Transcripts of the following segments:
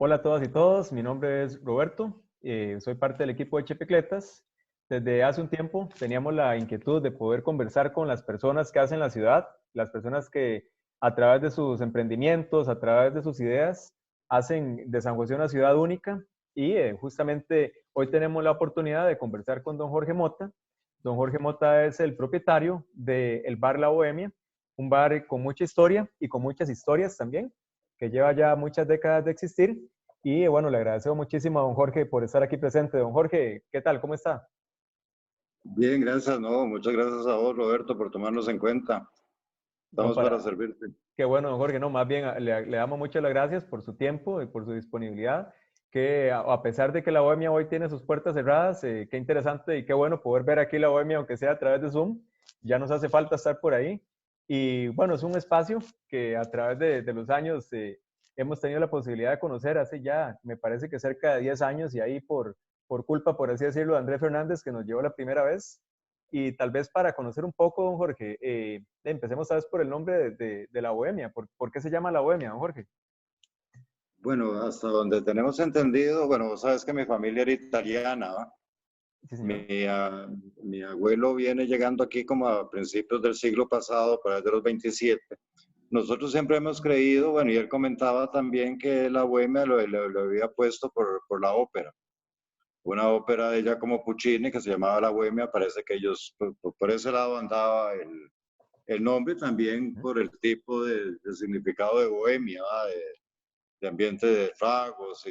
Hola a todas y todos, mi nombre es Roberto, soy parte del equipo de Chepecletas. Desde hace un tiempo teníamos la inquietud de poder conversar con las personas que hacen la ciudad, las personas que a través de sus emprendimientos, a través de sus ideas, hacen de San José una ciudad única y justamente hoy tenemos la oportunidad de conversar con don Jorge Mota. Don Jorge Mota es el propietario del bar La Bohemia, un bar con mucha historia y con muchas historias también que lleva ya muchas décadas de existir. Y bueno, le agradezco muchísimo a don Jorge por estar aquí presente. Don Jorge, ¿qué tal? ¿Cómo está? Bien, gracias. No, muchas gracias a vos, Roberto, por tomarnos en cuenta. No, Estamos para servirte. qué bueno, don Jorge, no, más bien le damos muchas las gracias por su tiempo y por su disponibilidad, que a pesar de que la Bohemia hoy tiene sus puertas cerradas, qué interesante y qué bueno poder ver aquí la Bohemia, aunque sea a través de Zoom, ya nos hace falta estar por ahí. Y bueno, es un espacio que a través de los años hemos tenido la posibilidad de conocer hace ya, me parece que cerca de 10 años, y ahí por culpa, por así decirlo, de Andrés Fernández, que nos llevó la primera vez. Y tal vez para conocer un poco, don Jorge, empecemos tal vez por el nombre de la Bohemia. ¿Por qué se llama la Bohemia, don Jorge? Bueno, hasta donde tenemos entendido, bueno, vos sabes que mi familia era italiana, ¿va? Sí, señor. Mi, ah, mi abuelo viene llegando aquí como a principios del siglo pasado, por ahí de los 27. Nosotros siempre hemos creído, bueno, y él comentaba también que la Bohemia lo había puesto por la ópera. Una ópera de ella como Puccini que se llamaba La Bohemia, parece que ellos, por ese lado andaba el nombre, también por el tipo de significado de bohemia, ¿va? De ambiente de tragos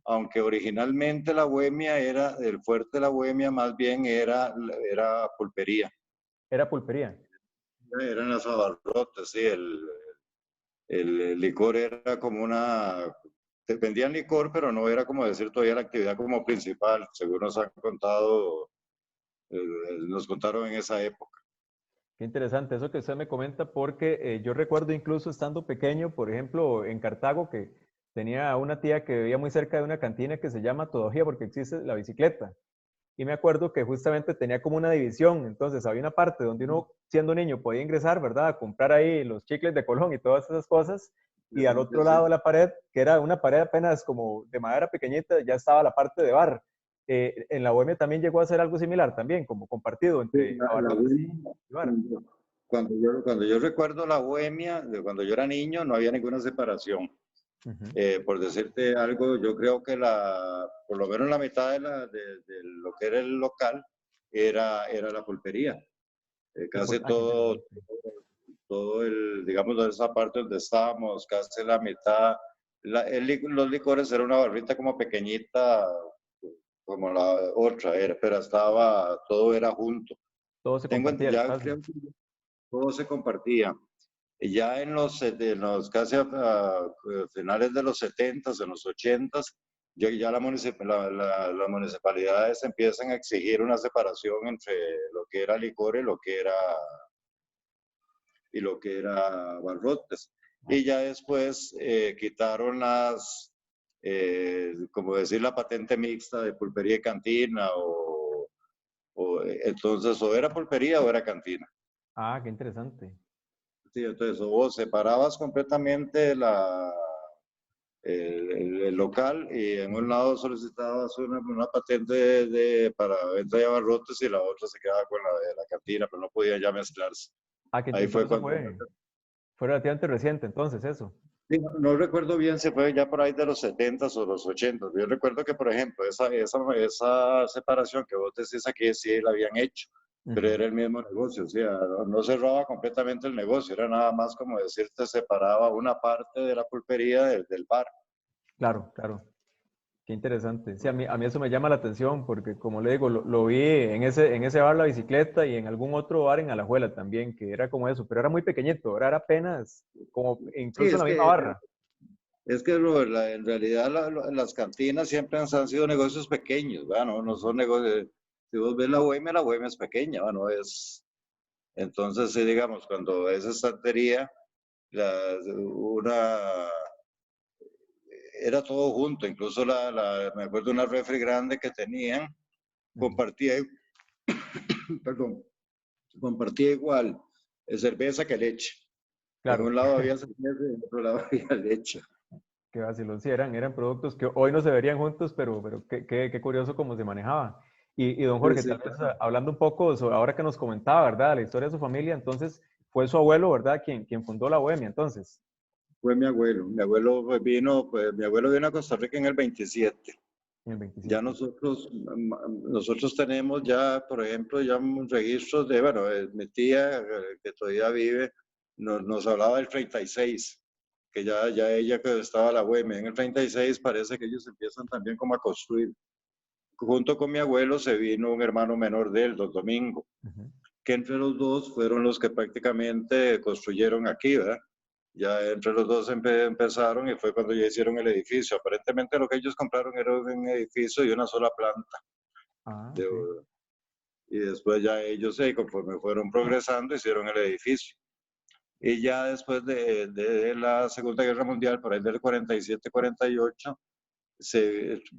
aunque originalmente la bohemia era, el fuerte de la bohemia más bien era pulpería, Era pulpería. eran las abarrotes, sí, el licor era como vendían licor, pero no era como decir todavía la actividad como principal, según nos han contado, eh, nos contaron en esa época. Qué interesante eso que usted me comenta, porque yo recuerdo incluso estando pequeño, por ejemplo, en Cartago, que tenía una tía que vivía muy cerca de una cantina que se llama Todavía porque existe la bicicleta. Y me acuerdo que justamente tenía como una división, entonces había una parte donde uno, siendo niño, podía ingresar, ¿verdad? A comprar ahí los chicles de Colón y todas esas cosas, y al otro lado de la pared, que era una pared apenas como de madera pequeñita, ya estaba la parte de bar. En la Bohemia también llegó a ser algo similar, también como compartido Sí, entre la abarrotes bohemia, y bar. cuando yo recuerdo la bohemia, de cuando yo era niño, no había ninguna separación. Ujú. Por decirte algo, yo creo que por lo menos la mitad de lo que era el local era la pulpería. Casi Qué interesante. todo digamos, de esa parte donde estábamos, casi la mitad, los licores era una barrita como pequeñita, como la otra, pero todo era junto. Todo se compartía el Ya espacio. creo que todo se compartía. Ya casi a finales de los 70, en los 80, ya las municipalidades empiezan a exigir una separación entre lo que era licor y lo que era barrotes. Y ya después quitaron como decir, la patente mixta de pulpería y cantina, entonces o era pulpería o era cantina. Ah, qué interesante. Sí, entonces o separabas completamente el local y en un Ujú. lado solicitabas una patente para venta de abarrotes y la otra se quedaba con la de la cantina, pero no podía ya mezclarse. Ah, Ahí pero fue eso cuando... fue relativamente reciente, entonces, eso. Sí, no recuerdo bien si fue ya por ahí de los 70 o los 80. Yo recuerdo que, por ejemplo, esa separación que vos decís aquí sí la habían hecho, pero Ujú. era el mismo negocio, o sea, no cerraba completamente el negocio, era nada más como decirte, separaba una parte de la pulpería del bar. Claro, claro. Qué interesante. Sí, a mí eso me llama la atención porque, como le digo, lo vi en ese bar La Bicicleta y en algún otro bar en Alajuela también, que era como eso, pero era muy pequeñito, era apenas como Sí, incluso en la misma barra. es que Robert, en realidad las cantinas siempre han sido negocios pequeños, ¿verdad? No Ujú. son negocios. Si vos ves la Bohemia es pequeña, ¿va? No es. Entonces, sí, digamos, cuando esa estantería, una, era todo junto, incluso me acuerdo una refri grande que tenían, Ujú. compartía, perdón, compartía igual cerveza que leche. En Claro, un lado había cerveza y en otro lado había leche. Qué vacilón, sí, eran productos que hoy no se verían juntos, pero qué curioso cómo se manejaba. Y don Sí, Jorge, sí, tal vez claro. hablando un poco sobre ahora que nos comentaba, ¿verdad? La historia de su familia, entonces fue su abuelo, ¿verdad? Quien fundó la Bohemia, entonces, Fue mi abuelo. Mi abuelo vino a Costa Rica en el 27. en el Ya 27. nosotros tenemos ya, por ejemplo, ya un registro de, bueno, mi tía que todavía vive, nos hablaba del 36, que ya ella que estaba la Bohemia. En el 36 parece que ellos empiezan también como a construir. Junto con mi abuelo se vino un hermano menor de él, don Domingo, Ujú. que entre los dos fueron los que prácticamente construyeron aquí, ¿verdad? Ya entre los dos empezaron y fue cuando ya hicieron el edificio. Aparentemente lo que ellos compraron era un edificio y una sola planta. Ah, De- ok. y después ya ellos, conforme fueron progresando, hicieron el edificio. Y ya después de la Segunda Guerra Mundial, por ahí del 47-48,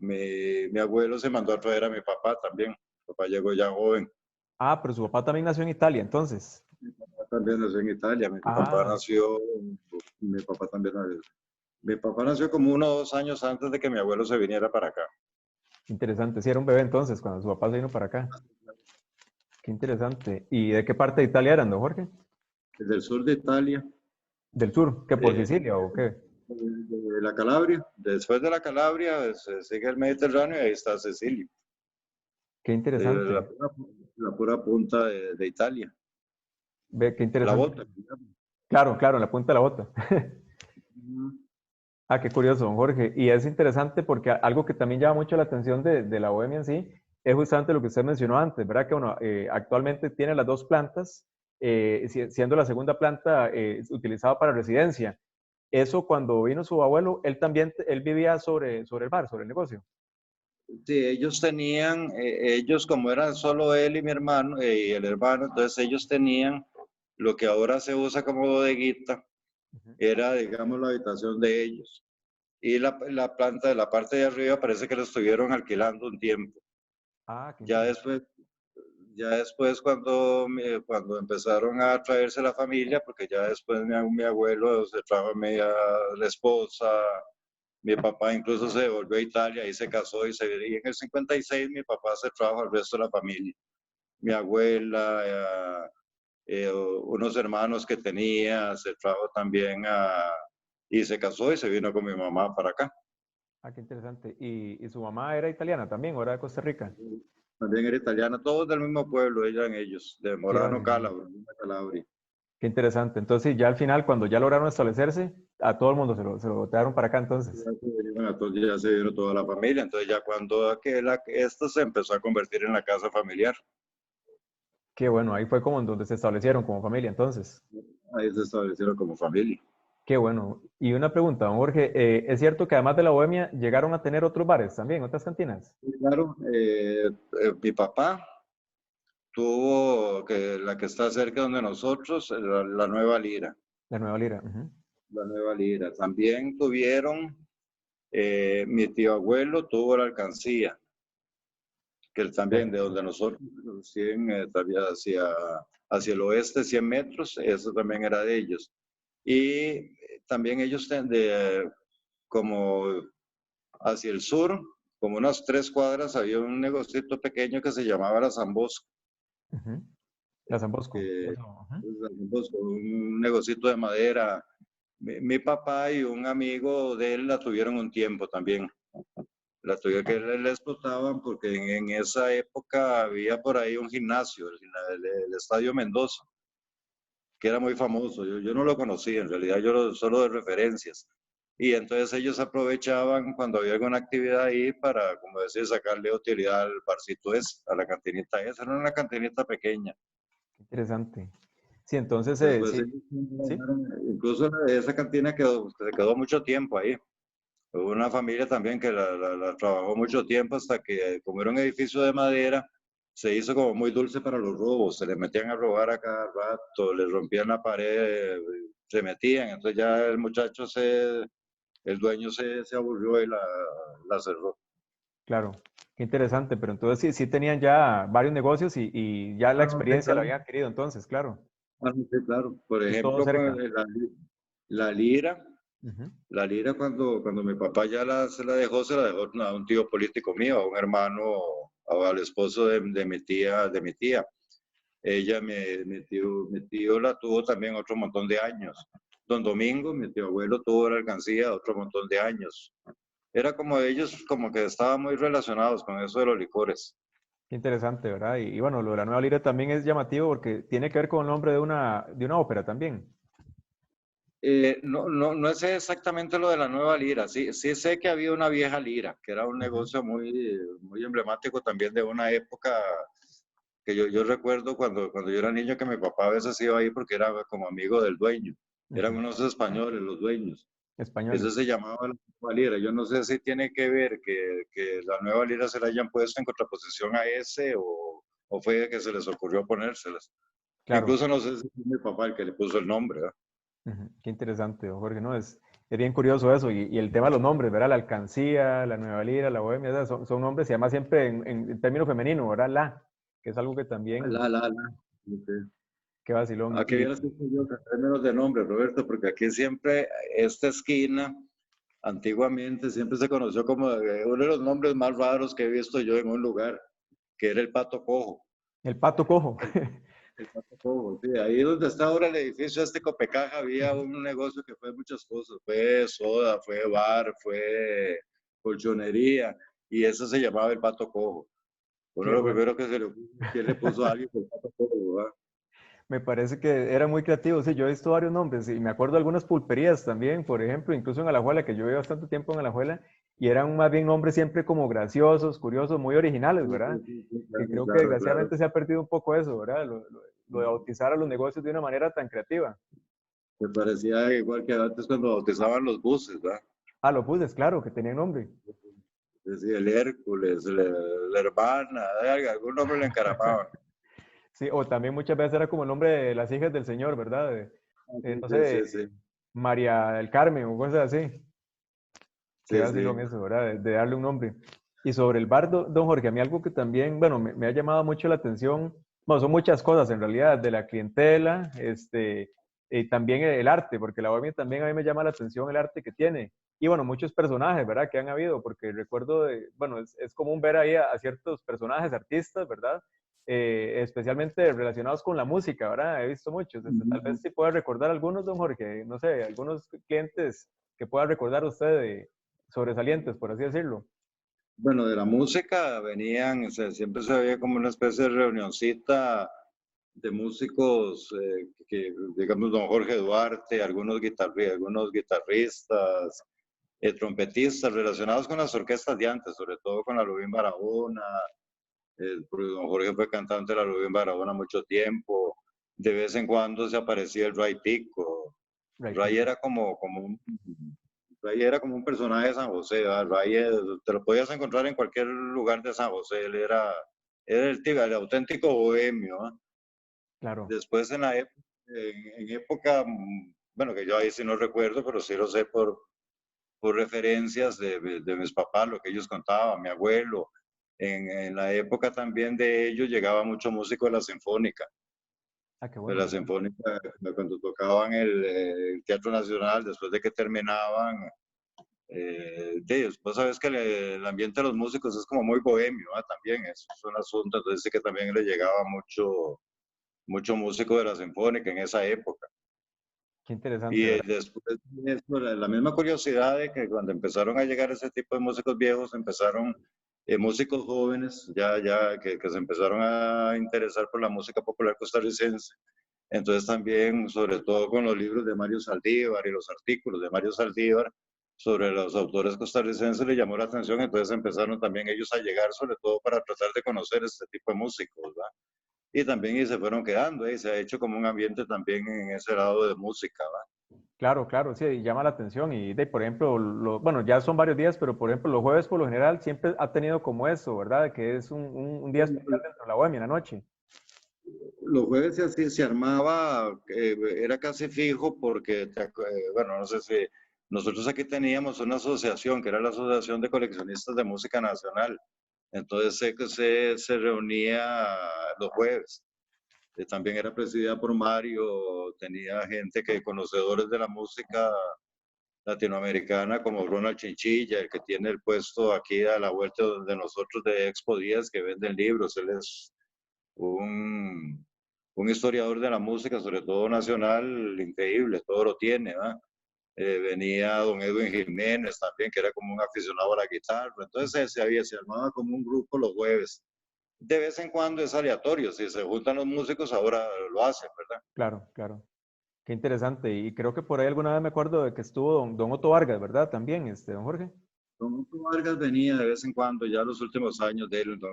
mi abuelo se mandó a traer a mi papá también. Mi papá llegó ya joven. Ah, pero su papá también nació en Italia, entonces. Mi papá también nació en Italia. Ah, Mi papá también, mi papá nació como 1 o 2 años antes de que mi abuelo se viniera para acá. interesante. Sí, era un bebé entonces, cuando su papá se vino para acá. Qué interesante. ¿Y de qué parte de Italia eran, don Jorge? Desde el sur de Italia, ¿Del sur? ¿Qué por eh, Sicilia o qué? de la Calabria. Después de la Calabria se sigue el Mediterráneo y ahí está Sicilia. Qué De interesante. la pura punta de Italia. Ve, qué La interesante. bota, digamos. Claro, claro, en la punta de la bota. Ujú. Ah, qué curioso, don Jorge. Y es interesante porque algo que también llama mucho la atención de la Bohemia en sí es justamente lo que usted mencionó antes, ¿verdad? Que bueno, actualmente tiene las dos plantas, siendo la segunda planta utilizada para residencia. Eso cuando vino su abuelo, él también, él vivía sobre el bar, sobre el negocio. Sí, ellos como eran solo él y mi hermano, y el hermano, entonces ellos tenían lo que ahora se usa como bodeguita, Ujú. era, digamos, la habitación de ellos. Y la planta de la parte de arriba parece que lo estuvieron alquilando un tiempo. Ah, qué Ya interesante. después, ya después cuando empezaron a traerse la familia, porque ya después mi abuelo se trajo a la esposa, mi papá incluso se volvió a Italia y se casó y en el 56 mi papá se trajo al resto de la familia. Mi abuela, unos hermanos que tenía, se trajo también y se casó y se vino con mi mamá para acá. Ah, qué interesante. ¿Y su mamá era italiana también, o era de Costa Rica? También era italiana, todos del mismo pueblo, eran ellos, de Qué Morano vacilón. Calabro, Calabria. Qué interesante. Entonces, sí, ya al final, cuando ya lograron establecerse, a todo el mundo se lo botaron para acá entonces. Ya se vino toda la familia, entonces ya cuando esto se empezó a convertir en la casa familiar, Qué bueno, ahí fue como en donde se establecieron como familia entonces. ahí se establecieron como familia. Qué bueno. Y una pregunta, don Jorge, ¿es cierto que además de la Bohemia llegaron a tener otros bares también, otras cantinas? Y claro, mi papá tuvo la que está cerca donde nosotros, la Nueva Lira, La Nueva Lira. Ujú. la Nueva Lira. También tuvieron, mi tío abuelo tuvo la alcancía, que él Vea también qué de donde interesante. nosotros, 100, todavía hacia el oeste, 100 metros, eso también era de ellos. Y también ellos como hacia el sur, como unas 3 cuadras, había un negocito pequeño que se llamaba La San Bosco, Ujú. La San Bosco. que Eso. Ujú. un negocito de madera. Mi papá y un amigo de él la tuvieron un tiempo también. La tuvieron que le explotaban porque en esa época había por ahí un gimnasio, el Estadio Mendoza, que era muy famoso. Yo no lo conocía, en realidad solo de referencias. Y entonces ellos aprovechaban cuando había alguna actividad ahí para, como decir, sacarle utilidad al barcito ese, a la cantinita esa. Era una cantinita pequeña. Qué interesante. Sí, entonces, Después sí, sí. incluso esa cantina se quedó mucho tiempo ahí. Hubo una familia también que la trabajó mucho tiempo hasta que, como era un edificio de madera, se hizo como muy dulce para los robos. Se le metían a robar a cada rato, le rompían la pared, se metían. Entonces ya el dueño se aburrió y la cerró. Claro. Qué interesante. Pero entonces sí, sí tenían ya varios negocios y ya la Ah, no, sí, experiencia la claro. habían adquirido entonces, claro. Ah, no, sí, claro. Por Y todo ejemplo, cerca. la lira. Ujú. La lira cuando mi papá ya se la dejó a un tío político mío, a un hermano, al esposo de mi tía. Ella, mi tío la tuvo también otro montón de años. Don Domingo, mi tío abuelo, tuvo la alcancía otro montón de años. Era como ellos, como que estaban muy relacionados con eso de los licores. Qué interesante, ¿verdad? Y bueno, lo de la nueva lira también es llamativo porque tiene que ver con el nombre de una ópera también. No es exactamente lo de la nueva lira. Sí, sí sé que había una vieja lira, que era un Ujú, negocio muy emblemático también de una época que yo recuerdo cuando yo era niño que mi papá a veces iba ahí porque era como amigo del dueño. Eran ujú. unos españoles los dueños. Eso Españoles. se llamaba la nueva lira. Yo no sé si tiene que ver que la nueva lira se la hayan puesto en contraposición a ese o fue que se les ocurrió ponérselas. Claro. Incluso no sé si fue mi papá el que le puso el nombre, ¿verdad? Ujú. Qué interesante, don Jorge, ¿no? Es bien curioso eso. Y el tema de los nombres, ¿verdad? La alcancía, la nueva lira, la bohemia, esas son nombres, y además siempre en término femenino, ¿verdad? La, que es algo que también, La. Ok. qué vacilón. Aquí Y viene yo en términos de nombre, Roberto, porque aquí siempre esta esquina, antiguamente, siempre se conoció como uno de los nombres más raros que he visto yo en un lugar, que era el Pato Cojo. el pato cojo. El Pato Cojo, sí, ahí donde está ahora el edificio este Copecaja había Ujú. un negocio que fue muchas cosas, fue soda, fue bar, fue colchonería, y eso se llamaba el Pato Cojo. Uno Qué lo bueno. primero que se le ocurre, ¿quién le puso a alguien el Pato Cojo, ¿verdad? Me parece que era muy creativo. Sí, yo he visto varios nombres y me acuerdo de algunas pulperías también, por ejemplo, incluso en Alajuela, que yo viví bastante tiempo en Alajuela, y eran más bien nombres siempre como graciosos, curiosos, muy originales, Sí, ¿verdad? sí, sí, sí, Que claro, creo que claro, claro. desgraciadamente se ha perdido un poco eso, ¿verdad? Lo de bautizar a los negocios de una manera tan creativa. Me parecía igual que antes cuando bautizaban los buses, ¿verdad? Ah, los buses, claro, que tenían nombre. Decía el Hércules, la hermana, algún nombre le encaramaban. Sí, o también muchas veces era como el nombre de las hijas del señor, ¿verdad? Ah, sí, No sí, sé, sí, sí, María del Carmen o cosas así. Qué sí, sí. vacilón eso, ¿verdad? De darle un nombre. Y sobre el bar, don Jorge, a mí algo que también, bueno, me ha llamado mucho la atención, bueno, son muchas cosas en realidad, de la clientela, y también el arte, porque la bohemia también a mí me llama la atención el arte que tiene. Y bueno, muchos personajes, ¿verdad? Que han habido, porque recuerdo, bueno, es común ver ahí a ciertos personajes, artistas, ¿verdad? Especialmente relacionados con la música, ¿verdad? He visto muchos. Tal vez Ujú. si pueda recordar algunos, don Jorge, no sé, algunos clientes que pueda recordar usted sobresalientes, por así decirlo. Bueno, de la música venían, o sea, siempre se veía como una especie de reunioncita de músicos, digamos, don Jorge Duarte, algunos guitarristas, trompetistas relacionados con las orquestas de antes, sobre todo con la Lubín Barahona, porque don Jorge fue cantante de la Rubén Barahona mucho tiempo. De vez en cuando se aparecía el Ray Tico. Right, Ray Tico. era Ray era como un personaje de San José, ¿verdad? Ray te lo podías encontrar en cualquier lugar de San José. Era el auténtico bohemio, ¿verdad? Claro. Después en época, bueno, que yo ahí sí no recuerdo, pero sí lo sé por referencias de mis papás, lo que ellos contaban, mi abuelo. En la época también de ellos llegaba mucho músico Ah, qué de bueno, la ¿verdad? sinfónica cuando tocaban el Teatro Nacional, después de que terminaban. Vos sabes que el ambiente de los músicos es como muy bohemio, ¿ah? También es un asunto, entonces sí que también le llegaba mucho músico de la sinfónica en esa época. Qué interesante, Y ¿verdad? después de eso, la misma curiosidad de que cuando empezaron a llegar ese tipo de músicos viejos, empezaron músicos jóvenes, que se empezaron a interesar por la música popular costarricense. Entonces también, sobre todo con los libros de Mario Saldívar y los artículos de Mario Saldívar sobre los autores costarricenses, le llamó la atención, entonces empezaron también ellos a llegar, sobre todo para tratar de conocer este tipo de músicos, ¿verdad? Y también y se fueron quedando, y se ha hecho como un ambiente también en ese lado de música, ¿verdad? Claro, claro, sí, llama la atención. Por ejemplo, bueno, ya son varios días, pero por ejemplo, los jueves por lo general siempre ha tenido como eso, ¿verdad? Que es un día especial dentro de la bohemia, en la noche. Los jueves se armaba, era casi fijo porque, bueno, no sé si nosotros aquí teníamos una asociación que era la Asociación de Coleccionistas de Música Nacional. Entonces sé que se reunía los jueves. También era presidida por Mario, tenía gente que conocedores de la música latinoamericana, como Ronald Chinchilla, el que tiene el puesto aquí a la vuelta de nosotros de Expo Díaz, que venden libros. Él es un, un historiador de la música, sobre todo nacional, increíble, todo lo tiene, ¿verdad? Venía don Edwin Jiménez también, que era como un aficionado a la guitarra. Entonces se armaba como un grupo los jueves. De vez en cuando es aleatorio, si se juntan los músicos ahora lo hacen, ¿verdad? Claro, claro. Qué interesante. Y creo que por ahí alguna vez me acuerdo de que estuvo don Otto Vargas, ¿verdad? También, don Jorge. Don Otto Vargas venía de vez en cuando, ya los últimos años de él. Don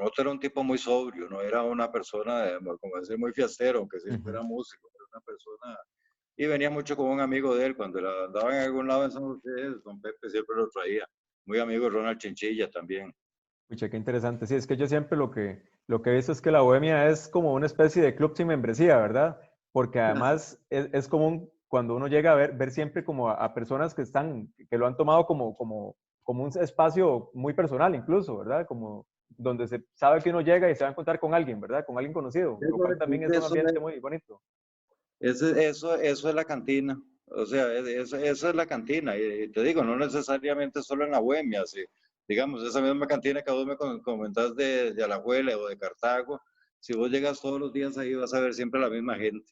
Otto era un tipo muy sobrio, no era una persona, como decir, muy fiestero, aunque siempre Ujú. era músico, era una persona. Y venía mucho con un amigo de él, cuando andaba en algún lado en San José, don Pepe siempre lo traía. Muy amigo de Ronald Chinchilla también. Pucha, qué interesante. Sí, es que yo siempre lo que he visto es que la bohemia es como una especie de club sin membresía, ¿verdad? Porque además es común cuando uno llega a ver siempre como a personas que están, que lo han tomado como un espacio muy personal incluso, ¿verdad? Como donde se sabe que uno llega y se va a encontrar con alguien, ¿verdad? Con alguien conocido, lo cual también es un Eso ambiente muy bonito. eso es la cantina. O sea, eso es la cantina. Y te digo, no necesariamente solo en la Bohemia. Sí. Digamos, esa misma cantina que vos me comentás de Alajuela o de Cartago, si vos llegas todos los días ahí vas a ver siempre la misma gente.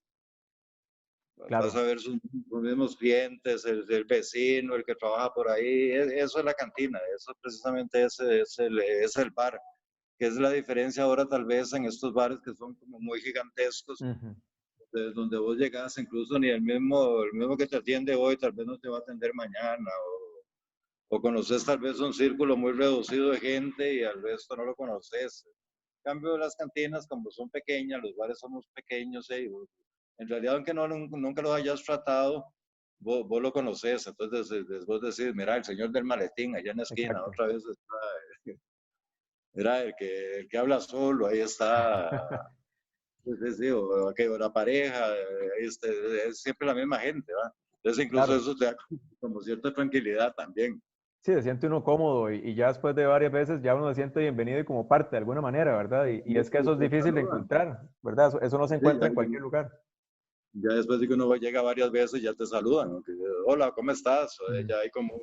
Vas Claro, a ver sus mismos clientes, el vecino, el que trabaja por ahí. Eso es la cantina. Eso precisamente es el bar. Que es la diferencia ahora tal vez en estos bares que son como muy gigantescos, ujú, desde donde vos llegas, incluso ni el mismo que te atiende hoy, tal vez no te va a atender mañana, o conoces tal vez un círculo muy reducido de gente y al resto no lo conoces. En cambio, las cantinas, como son pequeñas, los bares somos pequeños, en realidad, aunque nunca los hayas tratado, vos lo conoces. Entonces, vos decís, mira, el señor del maletín allá en la esquina, exacto. otra vez está, mira, el que habla solo, ahí está. Sí, sí, sí, o la pareja, es siempre la misma gente, ¿va? Entonces incluso Claro. eso te da como cierta tranquilidad también. Sí, se siente uno cómodo y ya después de varias veces ya uno se siente bienvenido y como parte de alguna manera, ¿verdad? Y es que eso es Te difícil de saludan. encontrar, ¿verdad? Eso no se Sí, encuentra en cualquier lugar. ya después de que uno llega varias veces ya te saludan, ¿no? Hola, ¿cómo estás? Mm. Ya hay como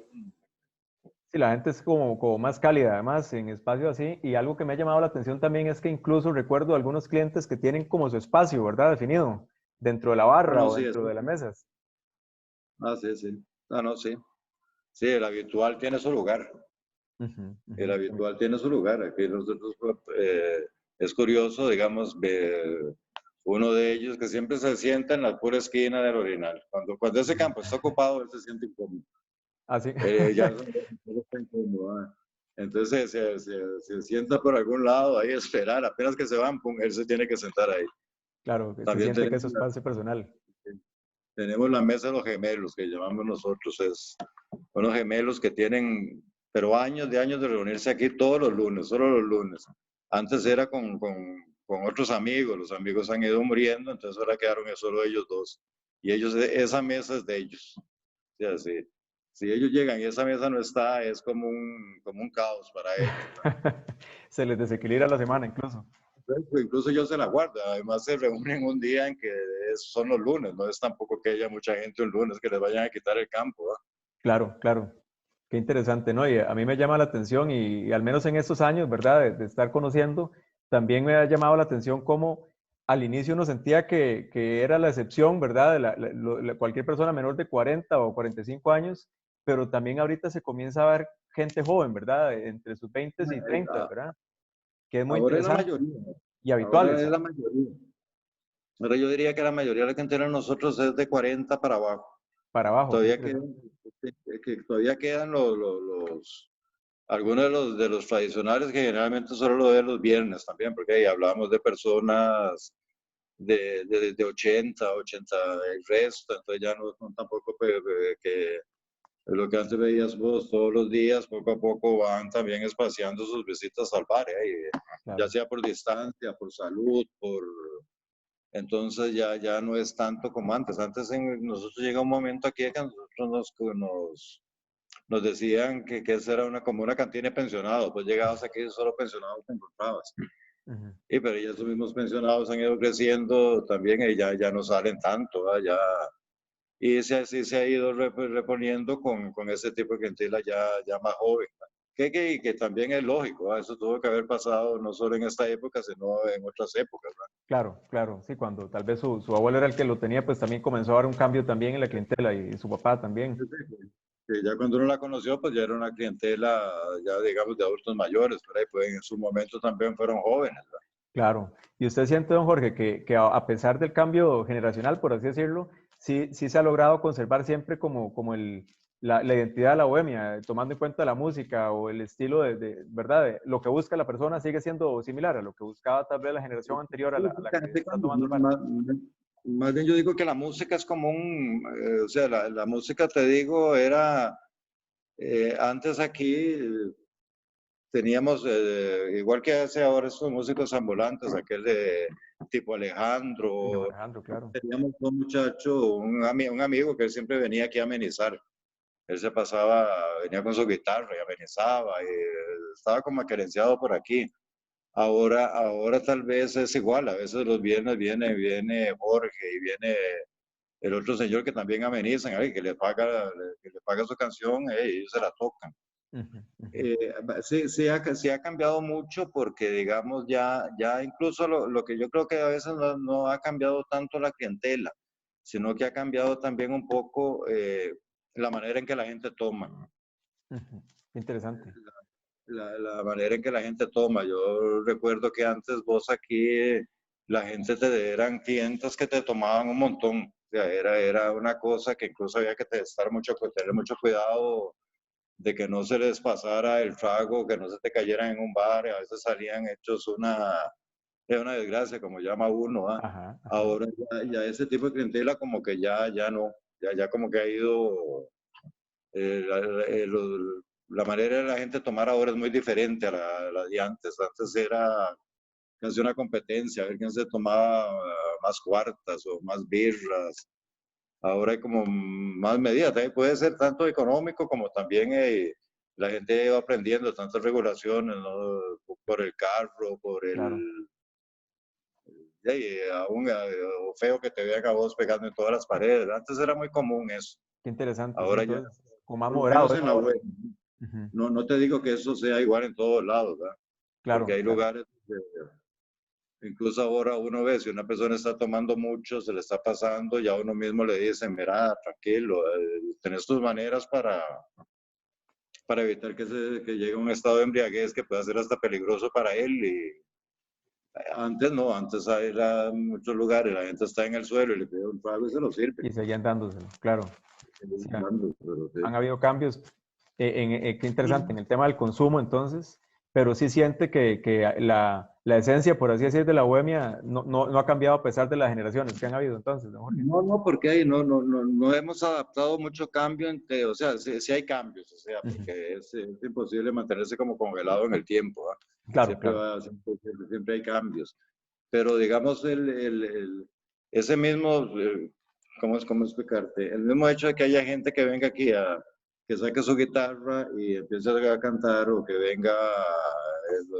Sí, la gente es como más cálida, además, en espacios así. Y algo que me ha llamado la atención también es que incluso recuerdo algunos clientes que tienen como su espacio, ¿verdad? Definido, dentro de la Ah, barra no, o sí, dentro de las mesas. sí, sí. Ah, no, sí. Sí, el habitual tiene su lugar. Ujú, El ujú. habitual tiene su lugar. Aquí nosotros, es curioso, digamos, uno de ellos que siempre se sienta en la pura esquina del orinal. Cuando ese campo está ocupado, él se siente incómodo. Así, Ya no está incómodo. Entonces se sienta por algún lado ahí a esperar. Apenas que se van, pum, él se tiene que sentar ahí. claro, que se También siente que tenemos es su espacio personal. la mesa de los gemelos, que llamamos nosotros. Es unos gemelos que tienen, pero años de reunirse aquí todos los lunes, solo los lunes. Antes era con otros amigos, los amigos han ido muriendo, entonces ahora quedaron solo ellos dos. Y esa mesa es de ellos. O sea, si ellos llegan y esa mesa no está, es como un caos para ellos, ¿no? Se les desequilibra la semana incluso. Entonces, incluso yo se la guardo. Además, se reúnen un día en que son los lunes, no es tampoco que haya mucha gente un lunes que les vayan a quitar el campo, ¿va? Claro, claro. Qué interesante, ¿no? Y a mí me llama la atención y al menos en estos años, ¿verdad? De estar conociendo, también me ha llamado la atención cómo al inicio uno sentía que era la excepción, ¿verdad? De cualquier persona menor de 40 o 45 años, pero también ahorita se comienza a ver gente joven, ¿verdad? Entre sus 20 y 30, ¿verdad? Que es muy Ahora es la interesante mayoría. y habituales, Ahora es la mayoría. Ahora yo diría que la mayoría de la gente de nosotros es de 40 para abajo. para abajo, qué Todavía interesante. quedan, todavía quedan algunos de los tradicionales que generalmente solo lo ven los viernes también, porque ahí hablamos de personas de 80, el resto, entonces ya no son tampoco que lo que antes veías vos todos los días, poco a poco van también espaciando sus visitas al bar, ya Claro. sea por distancia, por salud, entonces ya no es tanto como antes. Antes nosotros llega un momento aquí que a nosotros nos decían que esa era como una cantina de pensionados, pues llegabas aquí solo pensionados te encontrabas. Ujú. Y pero ya esos mismos pensionados han ido creciendo también y ya no salen tanto, ¿verdad? y así se ha ido reponiendo con ese tipo de clientela ya más joven, ¿va? Que también es lógico, ¿va? Eso tuvo que haber pasado no solo en esta época, sino en otras épocas, ¿va? Claro, claro, sí, cuando tal vez su abuelo era el que lo tenía, pues también comenzó a haber un cambio también en la clientela y su papá también. Sí, sí, que ya cuando uno la conoció, pues ya era una clientela, ya digamos, de adultos mayores, pero ahí, pues en su momento también fueron jóvenes, ¿va? Claro. ¿Y usted siente, don Jorge, que a pesar del cambio generacional, por así decirlo, sí se ha logrado conservar siempre como la identidad de la bohemia, tomando en cuenta la música o el estilo ¿verdad? Lo que busca la persona sigue siendo similar a lo que buscaba tal vez la generación anterior a Sí, a sí, la que casi está cambio. tomando el bar? Más bien yo digo que la música es como o sea, la música, te digo, era, antes aquí teníamos, igual que hace ahora estos músicos ambulantes, aquel de tipo Sí, don Alejandro, Alejandro, claro. teníamos un muchacho, un amigo que siempre venía aquí a amenizar. Él se pasaba, venía con su guitarra y amenizaba, y estaba como acerenciado por aquí. Ahora tal vez es igual, a veces los viernes viene Jorge y viene el otro señor que también amenizan, que le paga su canción, y ellos se la tocan. Ujú, ujú. Sí ha cambiado mucho porque, digamos, ya incluso lo que yo creo que a veces no ha cambiado tanto la clientela, sino que ha cambiado también un poco la manera en que la gente toma. Ujú. Qué interesante. La manera en que la gente toma. Yo recuerdo que antes vos aquí, la gente eran clientes que te tomaban un montón. O sea, era una cosa que incluso había que tener mucho cuidado de que no se les pasara el trago, que no se te cayeran en un bar, y a veces salían hechos de una desgracia, como llama uno, ¿ah? Ajá, ajá. Ahora ya ese tipo de clientela como que ya no, ya como que ha ido, la manera de la gente tomar ahora es muy diferente a la de antes. Antes era casi una competencia, a ver quién se tomaba más cuartas o más birras. Ahora hay como más medidas. También puede ser tanto económico como también la gente va aprendiendo tantas regulaciones, ¿no? Por el carro, por Claro. aún feo que te vean a vos pegando en todas las paredes. Antes era muy común eso. Qué interesante, sí, Ahora ya, entonces, como más por lo moderado menos eso en la ahora. web. Ujú. No te digo que eso sea igual en todos lados, ¿verdad? Porque Claro, hay claro. lugares, incluso ahora uno ve, si una persona está tomando mucho, se le está pasando, ya uno mismo le dice, mira, tranquilo, tenés tus maneras para evitar que llegue a un estado de embriaguez que pueda ser hasta peligroso para él. Y antes no, antes era en muchos lugares, la gente está en el suelo y le pide un trago y se lo sirve. Y seguían dándoselo, claro. Sí, Pero han sí. habido cambios, qué interesante, en el tema del consumo entonces, pero sí siente que la esencia, por así decir, de la bohemia no ha cambiado a pesar de las generaciones que han habido entonces, don Jorge. No, porque ahí no hemos adaptado mucho cambio o sea, sí hay cambios, o sea, Ujú. porque es imposible mantenerse como congelado en el tiempo, ¿va? Claro, claro. Siempre hay cambios. Pero digamos, ese mismo, cómo explicarte? El mismo hecho de que haya gente que venga aquí que saque su guitarra y empiece a cantar, o que venga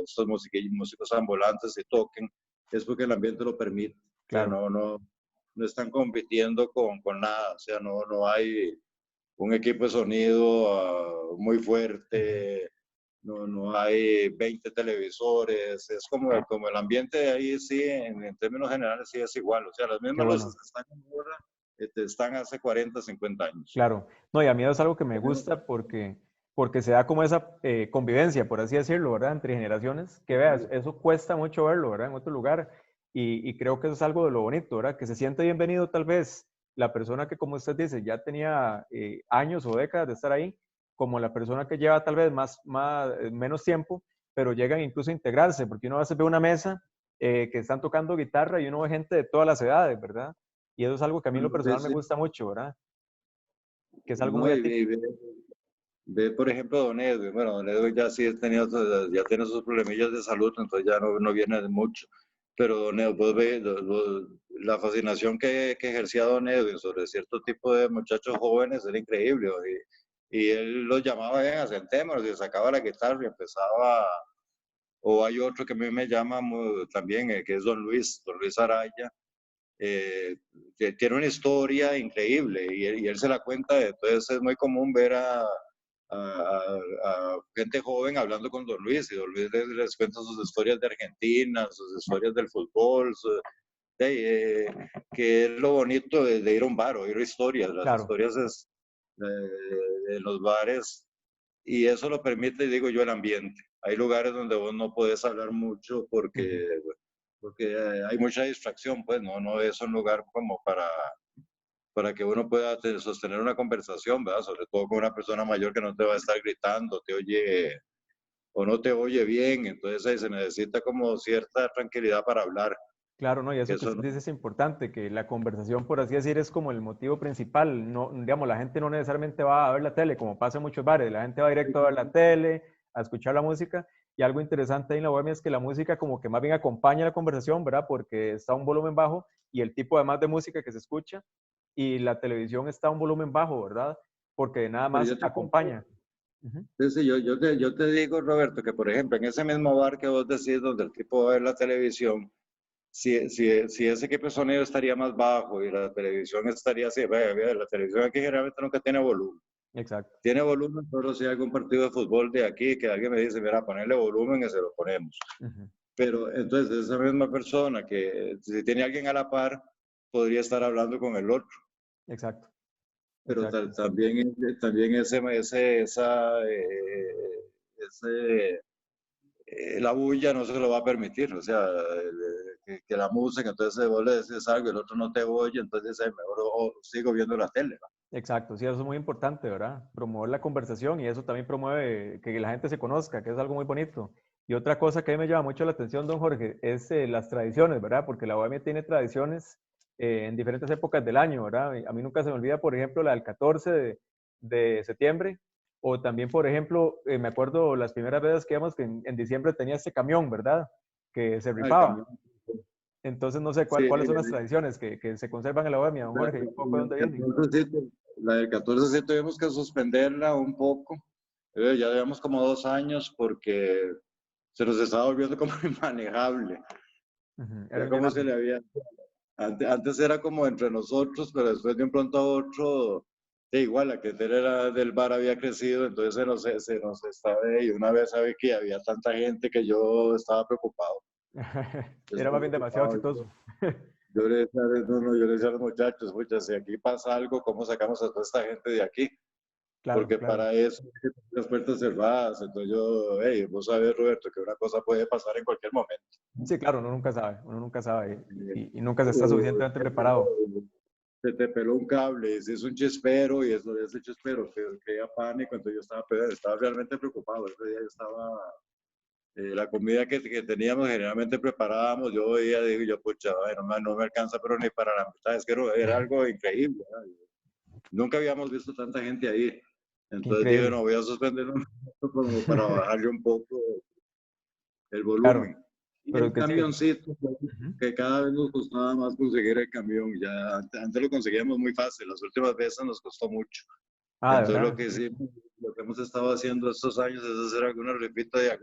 estos músicos ambulantes y toquen, es porque el ambiente lo permite. O sea, Claro. no están compitiendo con nada. O sea, no hay un equipo de sonido muy Ujú. fuerte, no hay 20 televisores, es como el ambiente de ahí, sí, en términos generales sí es igual. O sea, las Qué mismas luces bueno. que están ahora están hace 40, 50 años. Claro. No, y a mí es algo que me gusta porque se da como esa convivencia, por así decirlo, ¿verdad? Entre generaciones, que veas, eso cuesta mucho verlo, ¿verdad? En otro lugar. Y creo que eso es algo de lo bonito, ¿verdad? Que se siente bienvenido tal vez la persona que, como usted dice, ya tenía años o décadas de estar ahí, como la persona que lleva tal vez menos tiempo, pero llegan incluso a integrarse, porque uno a veces ve una mesa que están tocando guitarra y uno ve gente de todas las edades, ¿verdad? Y eso es algo que a mí en lo Sí, personal me sí. gusta mucho, ¿verdad? Que es algo No, muy y atípico. ve, por ejemplo, Don Edwin. Bueno, Don Edwin ya tiene sus problemillas de salud, entonces ya no viene de mucho. Pero Don Edwin, vos ve, la fascinación que ejercía Don Edwin sobre cierto tipo de muchachos jóvenes era increíble. Y él los llamaba, bien, sentémonos, y sacaba la guitarra y empezaba. O hay otro que a mí me llama también, que es Don Luis Araya. tiene una historia increíble y él se la cuenta. Entonces es muy común ver a gente joven hablando con Don Luis, y Don Luis les cuenta sus historias de Argentina, sus historias del fútbol, que es lo bonito de ir a un bar, oír historias. Las Claro. historias es, de los bares, y eso lo permite, digo yo, el ambiente. Hay lugares donde vos no podés hablar mucho Ujú. porque hay mucha distracción, pues no es un lugar como para que uno pueda sostener una conversación, ¿verdad? Sobre todo con una persona mayor que no te va a estar gritando, te oye o no te oye bien, entonces ahí se necesita como cierta tranquilidad para hablar, Claro, no, y que eso que eso usted no. dice es importante, que la conversación, por así decir, es como el motivo principal. No, digamos, la gente no necesariamente va a ver la tele, como pasa en muchos bares. La gente va directo a ver la tele, a escuchar la música. Y algo interesante ahí en la bohemia es que la música como que más bien acompaña la conversación, ¿verdad? Porque está a un volumen bajo y el tipo además de música que se escucha, y la televisión está a un volumen bajo, ¿verdad? Porque nada Pero más yo te cuento, acompaña. Ujú. sí, yo te digo, Roberto, que por ejemplo, en ese mismo bar que vos decís, donde el tipo va a ver la televisión, si ese equipo de sonido estaría más bajo y la televisión estaría así, vea, la televisión aquí generalmente nunca tiene volumen. Exacto. Tiene volumen solo si hay algún partido de fútbol de aquí que alguien me dice, mira, ponerle volumen y se lo ponemos. Ujú. Pero entonces esa misma persona que si tiene alguien a la par, podría estar hablando con el otro. Exacto. Pero Exacto. también ese la bulla no se lo va a permitir, o sea, que la música, entonces vos le decís algo, el otro no te oye, entonces mejor sigo viendo la tele, ¿no? Exacto, sí, eso es muy importante, ¿verdad? Promover la conversación y eso también promueve que la gente se conozca, que es algo muy bonito. Y otra cosa que a mí me llama mucho la atención, don Jorge, es las tradiciones, ¿verdad? Porque la bohemia tiene tradiciones en diferentes épocas del año, ¿verdad? A mí nunca se me olvida, por ejemplo, la del 14 de septiembre, o también, por ejemplo, me acuerdo las primeras veces que íbamos que en diciembre tenía este camión, ¿verdad? Que se Ah, el rifaba. camión. Entonces, no sé Sí, cuáles son las tradiciones que se conservan en la bohemia, don la, Jorge, y un poco de la dónde del vienen. 14 sí, la del 14 sí tuvimos que suspenderla un poco. Ya llevamos como 2 años porque se nos estaba volviendo como inmanejable. Ujú, era Ya un como se llenazo. le había. Antes era como entre nosotros, pero después de un pronto a otro, igual la clientela del bar había crecido, entonces se nos estaba, y una vez sabía que había tanta gente que yo estaba preocupado. Yo Era estaba más bien demasiado preocupado. exitoso. Yo le decía a los muchachos, escucha, si aquí pasa algo, ¿cómo sacamos a toda esta gente de aquí? Claro, Porque claro. para eso hay que tener las puertas cerradas. Entonces yo, hey, vos sabés, Roberto, que una cosa puede pasar en cualquier momento. Sí, claro, uno nunca sabe Eh, y nunca se está o suficientemente preparado. se te peló un cable, se hizo un chispero y eso de ese chispero que ya pánico, entonces yo estaba realmente preocupado. Ese día yo estaba, la comida que teníamos generalmente preparábamos, yo veía, digo yo, pucha, ay, no me alcanza, pero ni para la mitad, es que era algo increíble, ¿no? Nunca habíamos visto tanta gente ahí. Qué Entonces dije, no, increíble. voy a suspender un poco como para bajarle un poco el Claro, volumen. Y pero es el que sí. camioncito, Ujú. que cada vez nos costaba más conseguir el camión. Ya antes lo conseguíamos muy fácil, las últimas veces nos costó mucho. Ah, de Entonces lo verdad. que sí, lo que hemos estado haciendo estos años es hacer alguna rifita de la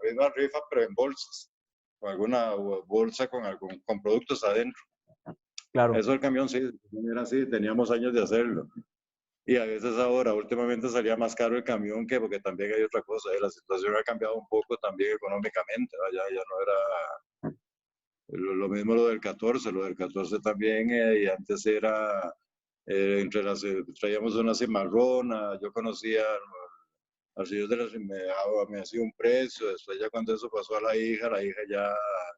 misma rifa, pero en bolsas, con alguna bolsa con productos adentro. Claro. Eso el camión sí, era así, teníamos años de hacerlo. Y a veces ahora, últimamente salía más caro el camión que porque también hay otra cosa, la situación ha cambiado un poco también económicamente, ¿no? Ya no era lo mismo lo del 14 también, y antes era, traíamos una cimarrona, yo conocía al señor de me hacía un precio, después ya cuando eso pasó a la hija ya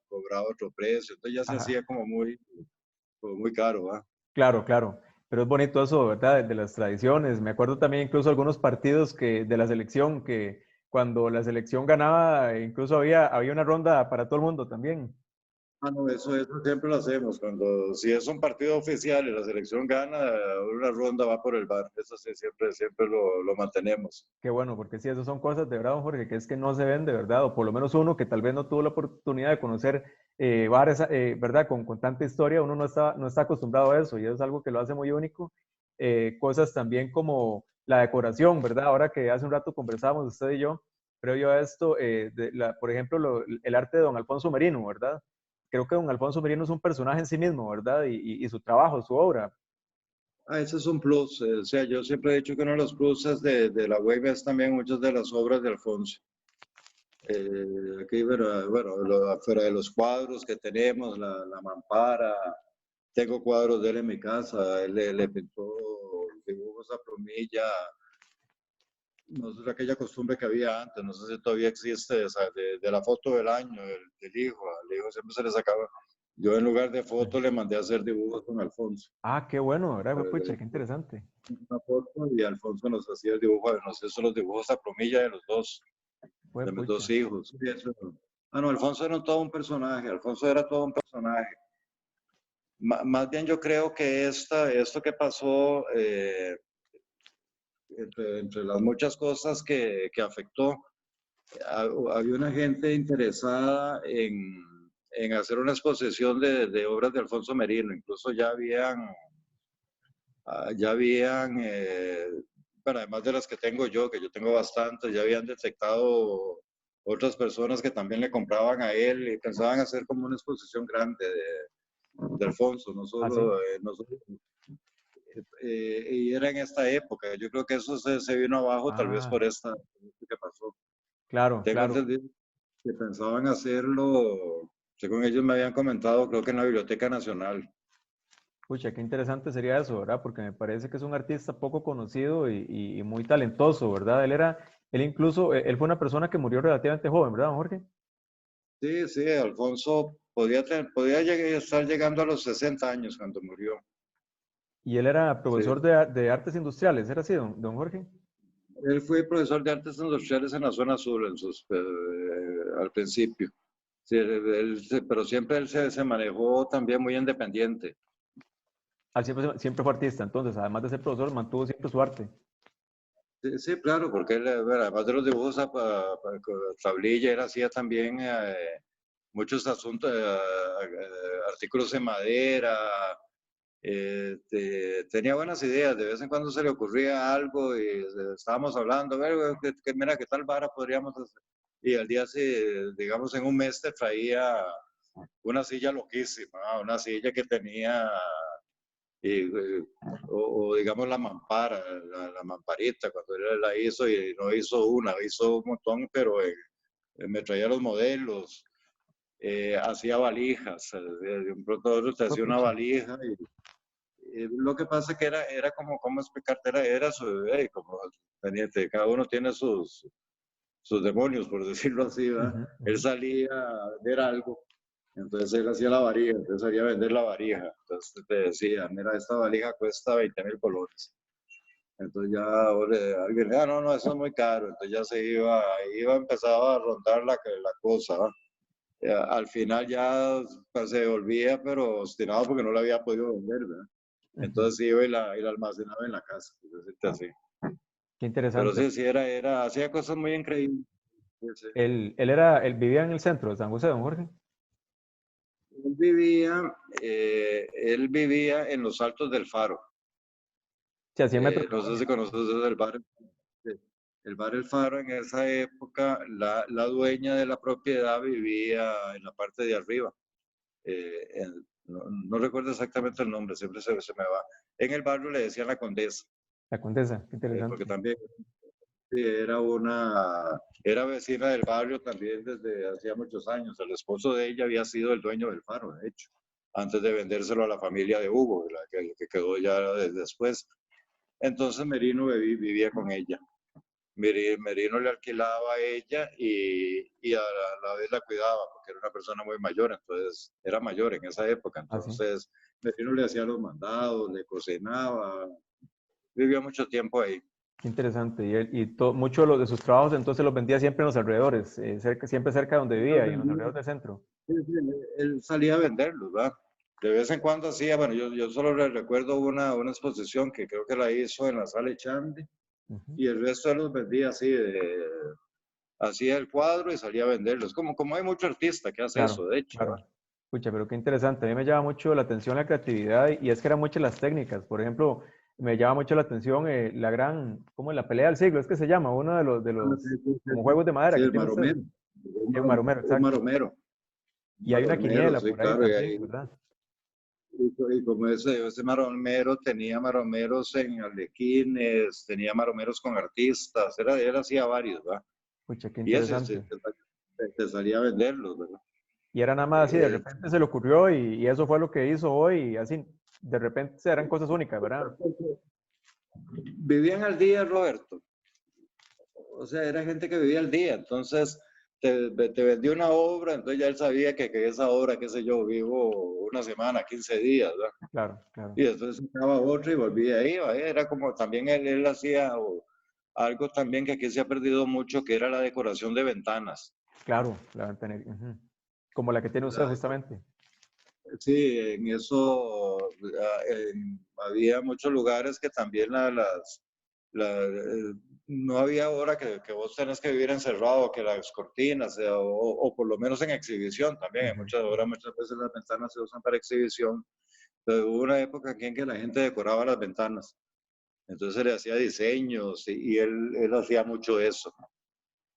cobraba otro precio, entonces ya se hacía Ajá. como muy caro, ¿va? Claro, claro. Pero es bonito eso, ¿verdad? De las tradiciones. Me acuerdo también incluso algunos partidos de la selección que cuando la selección ganaba, incluso había una ronda para todo el mundo también. Ah, no, eso siempre lo hacemos. Si es un partido oficial y la selección gana, una ronda va por el bar. Eso sí, siempre lo mantenemos. Qué bueno, porque sí, esas son cosas de verdad, don Jorge, que es que no se ven de verdad, o por lo menos uno que tal vez no tuvo la oportunidad de conocer bares, ¿verdad? Con tanta historia, uno no está acostumbrado a eso y eso es algo que lo hace muy único. Cosas también como la decoración, ¿verdad? Ahora que hace un rato conversábamos usted y yo, previo a esto, por ejemplo, el arte de don Alfonso Merino, ¿verdad? creo que don Alfonso Merino es un personaje en sí mismo, ¿verdad? Y su trabajo, su obra. Ese es un plus. O sea, yo siempre he dicho que uno de los pluses de la web es también muchas de las obras de Alfonso. Aquí, bueno, afuera de los cuadros que tenemos, la mampara, tengo cuadros de él en mi casa, él le pintó dibujos a plumilla, no sé, aquella costumbre que había antes, no sé si todavía existe, esa, de la foto del año, del hijo, al hijo siempre se le sacaba. Yo en lugar de foto le mandé a hacer dibujos con Alfonso. Ah, qué bueno, ¿verdad? Le Pucha, qué interesante. una foto y Alfonso nos hacía el dibujo, nos hizo los dibujos a plumilla de los dos, de mis dos Pucha. hijos. Sí, eso. Ah, no, Alfonso era todo un personaje, Alfonso era todo un personaje. Más bien yo creo que esto que pasó, entre las muchas cosas que afectó, había una gente interesada en hacer una exposición de obras de Alfonso Merino, incluso ya habían, bueno, además de las que tengo yo, que yo tengo bastantes, ya habían detectado otras personas que también le compraban a él y pensaban hacer como una exposición grande de Alfonso, no Ah, sí. solo, y era en esta época. Yo creo que eso se vino abajo tal vez Ah, por esto que pasó. claro, Tengo claro. entendido que pensaban hacerlo, según ellos me habían comentado, creo que en la Biblioteca Nacional. Pucha, qué interesante sería eso, ¿verdad? Porque me parece que es un artista poco conocido y muy talentoso, ¿verdad? Él incluso, él fue una persona que murió relativamente joven, ¿verdad, don Jorge? Sí, sí, Alfonso estar llegando a los 60 años cuando murió. Y él era Sí. profesor de artes industriales, ¿era así, don Jorge? Él fue profesor de artes industriales en la zona sur al principio. Sí, pero siempre él se manejó también muy independiente. Ah, siempre fue artista, entonces, además de ser profesor, mantuvo siempre su arte. Sí, sí, claro, porque él, bueno, además de los dibujos con tablilla, él hacía también muchos asuntos, artículos en madera, tenía buenas ideas, de vez en cuando se le ocurría algo y estábamos hablando, "Ve, güey, mira, qué tal vara podríamos hacer". Y al día, digamos, en un mes te traía una silla loquísima, una silla que tenía o digamos la mampara, la mamparita, cuando él la hizo y no hizo una, hizo un montón, pero me traía los modelos, hacía valijas, de un pronto a otro te Fue hacía una pucha. valija y lo que pasa es que era como, ¿cómo explicarte? Era como cada uno tiene sus demonios, por decirlo así, ¿verdad? Ujú, Él ujú. salía a vender algo. Entonces él hacía la varija, entonces salía a vender la varija. Entonces te decía, mira, esta valija cuesta 20.000 colones. Entonces ya alguien, no, no, eso es muy caro. Entonces ya empezaba a rondar la cosa. ¿Va? Al final ya pues, se volvía, pero obstinado porque no la había podido vender, ¿verdad? Ujú. Entonces iba y la almacenaba en la casa, por decirte así. Qué Pero interesante. sí, sí, hacía cosas muy increíbles. Sí, sí. Él vivía en el centro de San José, don Jorge. Él vivía, él vivía en los Altos del Faro. Sí, a 100 metros de No sé si Bogotá. conoces el bar. El bar El Faro en esa época, la dueña de la propiedad vivía en la parte de arriba. No recuerdo exactamente el nombre, siempre se me va. En el barrio le decían la Condesa, La Condesa, qué porque interesante. también era vecina del barrio también desde hacía muchos años. El esposo de ella había sido el dueño del Faro, de hecho, antes de vendérselo a la familia de Hugo, que quedó ya después. Entonces Merino vivía con ella. Merino le alquilaba a ella y a la vez la cuidaba, porque era una persona muy mayor, entonces era mayor en esa época. Ah, sí. Entonces Merino le hacía los mandados, le cocinaba, vivió mucho tiempo ahí. Qué interesante. Muchos de sus trabajos entonces los vendía siempre en los alrededores, siempre cerca de donde Y los vivía y en los vendía, alrededores del centro. sí, sí, él salía a venderlos, ¿verdad? De vez en cuando hacía, bueno, yo solo le recuerdo una exposición que creo que la hizo en la sala Echandi Ujú. y el resto de los vendía así, hacía el cuadro y salía a venderlos. Como hay mucho artista que hace Claro, eso, de hecho, ¿verdad? claro. Escucha, pero qué interesante. A mí me llama mucho la atención la creatividad y es que eran muchas las técnicas. Por ejemplo, me llama mucho la atención ¿cómo es la pelea del siglo? Es que se llama uno de Ah, sí, los, sí, sí, como sí. juegos de madera Sí, que el tiene usted. maromero. Sí, un maromero, Un exacto. maromero. Y hay una maromero, quiniela sí, por ahí claro, también, ¿verdad? y como ese maromero tenía maromeros en Arlequines, tenía maromeros con artistas, él hacía varios, ¿verdad? Pucha, qué Y ese interesante. te salía a venderlos, ¿verdad? Y era nada más así, de Eh, repente se le ocurrió y eso fue lo que hizo hoy, y así, de repente eran cosas únicas, ¿verdad? Vivían al día, Roberto. O sea, era gente que vivía al día. Entonces, te vendió una obra, entonces ya él sabía que esa obra, qué sé yo, vivo una semana, 15 días, ¿verdad? Claro, claro, Y después sacaba otra y volvía ahí, ¿verdad? Era como también él hacía algo también que aquí se ha perdido mucho, que era la decoración de ventanas. claro, la ventana, ujú. Como la que tiene usted ¿Verdad? justamente. Sí, en eso había muchos lugares que también no había hora que vos tenés que vivir encerrado, que las cortinas, o por lo menos en exhibición también. En Ujú. muchas horas, muchas veces las ventanas se usan para exhibición. Pero hubo una época aquí en que la gente decoraba las ventanas. Entonces se le hacía diseños y él hacía mucho eso.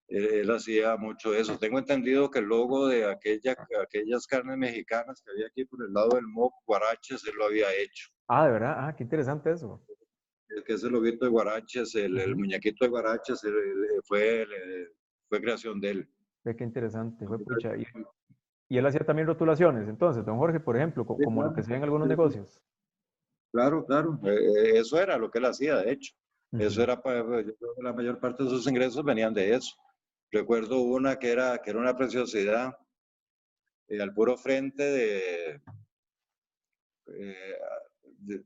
Él hacía mucho eso. Tengo entendido que el logo de aquellas carnes mexicanas que había aquí por el lado del MOC, Guaraches, él lo había hecho. Ah, de verdad, qué interesante eso. El que es el loguito de Guaraches, el Ujú. muñequito de Guaraches, fue creación de él. Ve qué interesante, fue pucha. Y él hacía también rotulaciones, entonces, don Jorge, por ejemplo, Sí, como lo que claro, se ve en algunos sí, sí, negocios. claro, claro. Eso era lo que él hacía, de hecho. Eso Ujú. era, yo creo que la mayor parte de sus ingresos venían de eso. Recuerdo una que era una preciosidad, al puro frente eh, de-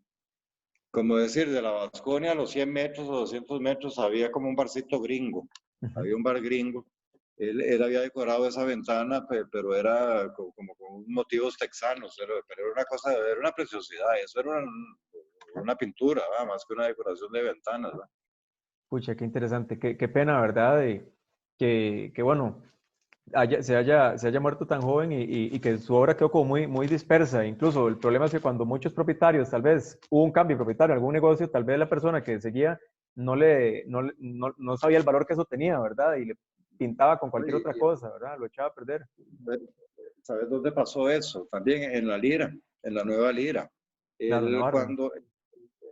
como decir, de la Vasconia a los 100 metros o 200 metros había como un barcito gringo, Ujú. había un bar gringo. Él había decorado esa ventana, pero era como con motivos texanos, pero era una cosa, era una preciosidad, eso era una pintura, ¿verdad? Más que una decoración de ventanas, ¿verdad? Pucha, qué interesante, qué pena, ¿verdad? Que bueno, se haya muerto tan joven y que su obra quedó como muy dispersa. Incluso el problema es que cuando muchos propietarios, tal vez hubo un cambio de propietario en algún negocio, tal vez la persona que seguía no sabía el valor que eso tenía, ¿verdad? Y le pintaba con cualquier Oye, otra cosa, ¿verdad? Lo echaba a perder. ¿sabes dónde pasó eso? También en la Lira, en la Nueva Lira. Claro, Él Navarro. cuando,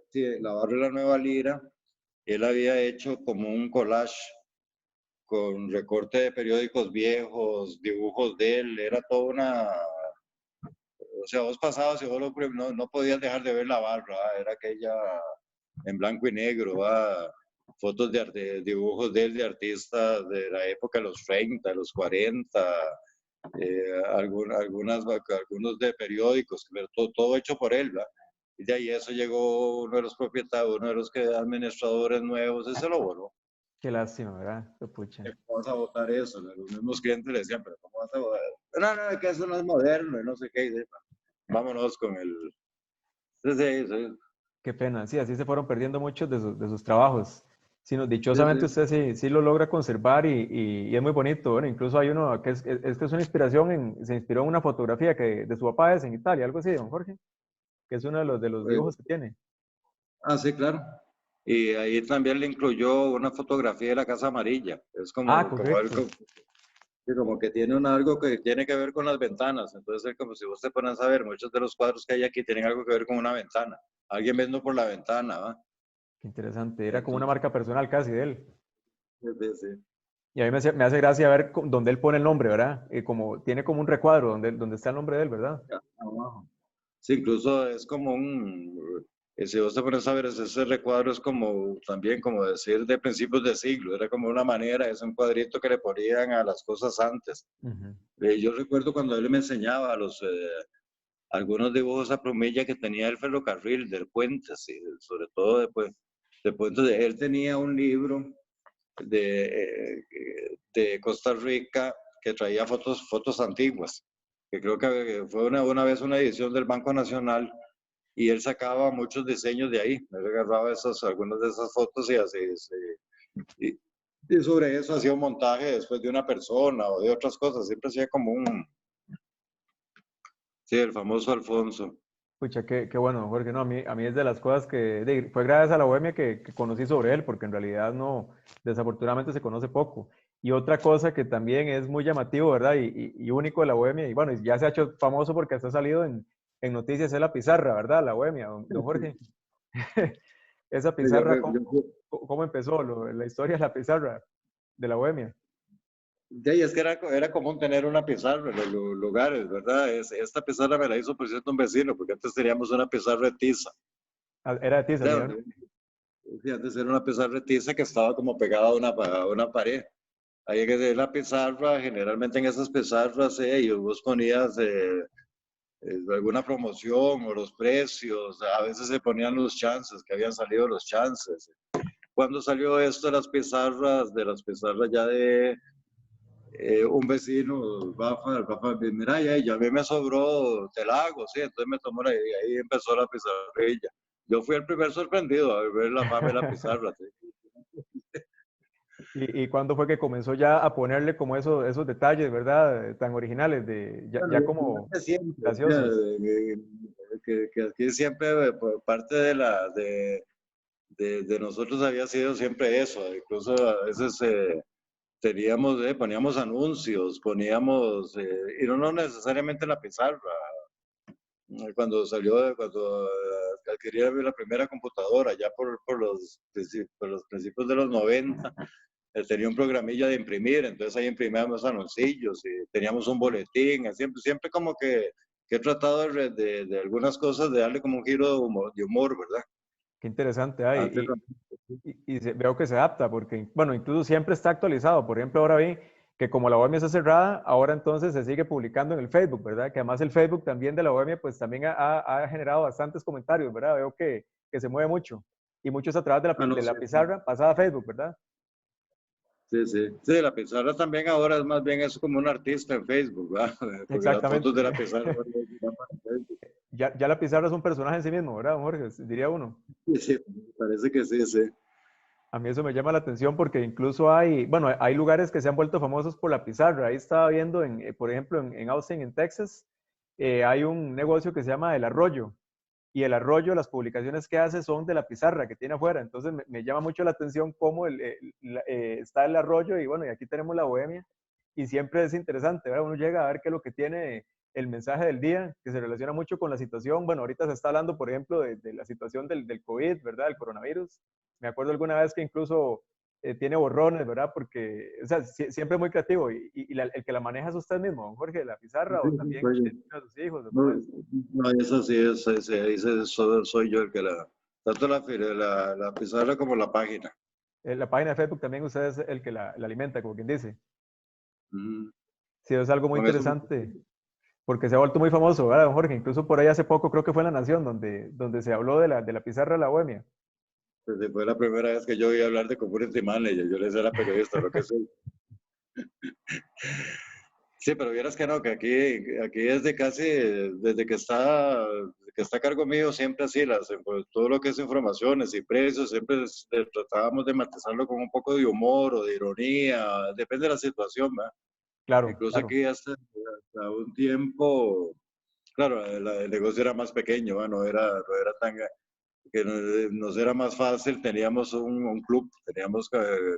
sí, la barrio de la Nueva Lira, él había hecho como un collage con recorte de periódicos viejos, dibujos de él, era toda una... O sea, vos pasabas y vos no podías dejar de ver la barra, ¿verdad? Era aquella en blanco y negro, ¿verdad? Fotos dibujos de él, de artistas de la época de los 30, de los 40, algunos de periódicos, pero todo hecho por él, ¿verdad? Y de ahí eso llegó uno de los propietarios, uno de los administradores nuevos, ese lo voló. Qué lástima, ¿verdad? Qué pucha. ¿Cómo vas a votar eso? Los mismos clientes le decían, pero ¿cómo vas a votar? No, no, es que eso no es moderno y no sé qué. Y de, vámonos con el... Sí, sí, sí, Qué pena. Sí, así se fueron perdiendo muchos de sus trabajos. Sino, sí, dichosamente sí. usted sí lo logra conservar y es muy bonito. Bueno, incluso hay uno que es una inspiración se inspiró en una fotografía que de su papá es en Italia, algo así, don Jorge, que es uno de los Pues, dibujos que tiene. sí, claro. Y ahí también le incluyó una fotografía de la Casa Amarilla. Es Ah, como él, correcto. sí, como que tiene algo que tiene que ver con las ventanas. Entonces, es como si vos te pones a ver, muchos de los cuadros que hay aquí tienen algo que ver con una ventana. Alguien viendo por la ventana, ¿va? Qué interesante. Era como una Entonces, marca personal casi de él. sí, sí, sí. Y a mí me hace gracia ver dónde él pone el nombre, ¿verdad? Como, tiene como un recuadro donde está el nombre de él, ¿verdad? Ya, abajo. Sí, incluso es como si vos te pones a ver, ese recuadro es como también, como decir, de principios de siglo, era como una manera, es un cuadrito que le ponían a las cosas antes. Ujú. Yo recuerdo cuando él me enseñaba algunos dibujos a plumilla que tenía el ferrocarril del puente, sí, sobre todo después él tenía un libro de Costa Rica que traía fotos antiguas, que creo que fue una vez una edición del Banco Nacional y él sacaba muchos diseños de ahí. Él agarraba algunas de esas fotos y así, y, y sobre eso hacía un montaje después de una persona o de otras cosas. Siempre hacía como sí, el famoso Alfonso. Pucha, qué bueno, Jorge. No, a mí es de las cosas fue gracias a la Bohemia que conocí sobre él, porque en realidad no, desafortunadamente se conoce poco. Y otra cosa que también es muy llamativo, ¿verdad? Y único de la Bohemia, y bueno, ya se ha hecho famoso porque hasta ha salido en noticias, es la pizarra, ¿verdad? La Bohemia, don Jorge. Esa pizarra, ¿cómo empezó? La historia de la pizarra de la Bohemia. Es que era común tener una pizarra en los lugares, ¿verdad? Esta pizarra me la hizo, por cierto, un vecino, porque antes teníamos una pizarra de tiza. Ah, era de tiza, mira. Sí, antes era una pizarra de tiza que estaba como pegada a una pared. Ahí que la pizarra, generalmente en esas pizarras, y vos ponías alguna promoción o los precios, a veces se ponían los chances, que habían salido los chances. Cuando salió esto de las pizarras ya de un vecino, Rafa, mira, ya a mí me sobró, te la hago, sí, entonces me tomó y ahí empezó la pizarrilla. Yo fui el primer sorprendido a ver la fama de la pizarra. ¿Sí? ¿Y cuándo fue que comenzó ya a ponerle como esos detalles, ¿verdad? Tan originales, Bueno, ya como siempre, graciosos. que aquí siempre por parte de nosotros había sido siempre eso, incluso a veces poníamos anuncios, y no necesariamente en la pizarra. Cuando adquirí la primera computadora, ya por los principios de los 90, tenía un programilla de imprimir, entonces ahí imprimíamos anuncios y teníamos un boletín, siempre como que he tratado de algunas cosas de darle como un giro de humor, ¿verdad? Qué interesante, ¿ah? Antes, Veo que se adapta, porque, bueno, incluso siempre está actualizado. Por ejemplo, ahora vi que como la Bohemia está cerrada, ahora entonces se sigue publicando en el Facebook, ¿verdad? Que además el Facebook también de la Bohemia, pues también ha generado bastantes comentarios, ¿verdad? Veo que se mueve mucho. Y muchos a través no de la sé. pizarra pasada a Facebook, ¿verdad? Sí, sí. Sí, la pizarra también ahora es más bien es como un artista en Facebook, ¿verdad? Porque las fotos de Exactamente. la pizarra van para Facebook. Ya la pizarra es un personaje en sí mismo, ¿verdad, don Jorge? Diría uno. Sí, sí, parece que sí, sí. A mí eso me llama la atención porque incluso hay, bueno, hay lugares que se han vuelto famosos por la pizarra. Ahí estaba viendo, por ejemplo, en Austin, en Texas, hay un negocio que se llama El Arroyo. Y El Arroyo, las publicaciones que hace son de la pizarra que tiene afuera. Entonces me llama mucho la atención cómo está El Arroyo y bueno, y aquí tenemos la Bohemia. Y siempre es interesante, ¿verdad? Uno llega a ver qué es lo que tiene el mensaje del día, que se relaciona mucho con la situación. Bueno, ahorita se está hablando, por ejemplo, de la situación del COVID, ¿verdad? Del coronavirus. Me acuerdo alguna vez que incluso tiene borrones, ¿verdad? Porque, o sea, siempre es muy creativo. El que la maneja es usted mismo, don Jorge, de la Sí, pizarra, o sí, también soy yo. a sus hijos, ¿o No, cómo es? no, eso sí, soy yo el que tanto la pizarra como la página. La página de Facebook también usted es el que la alimenta, como quien dice. Mm, Sí, es algo muy con eso, interesante, porque se ha vuelto muy famoso, ¿verdad, don Jorge? Incluso por ahí hace poco, creo que fue en La Nación, donde se habló de la pizarra de la Bohemia. pues, fue la primera vez que yo oí hablar de community manager, yo les era periodista, lo que soy. Sí, pero vieras que no, que aquí desde que está a cargo mío, siempre así, pues, todo lo que es informaciones y precios, siempre tratábamos de matizarlo con un poco de humor o de ironía, depende de la situación, ¿verdad? Claro, Incluso claro. aquí hasta un tiempo, claro, el negocio era más pequeño, ¿verdad? No era tan, que nos era más fácil, teníamos un club,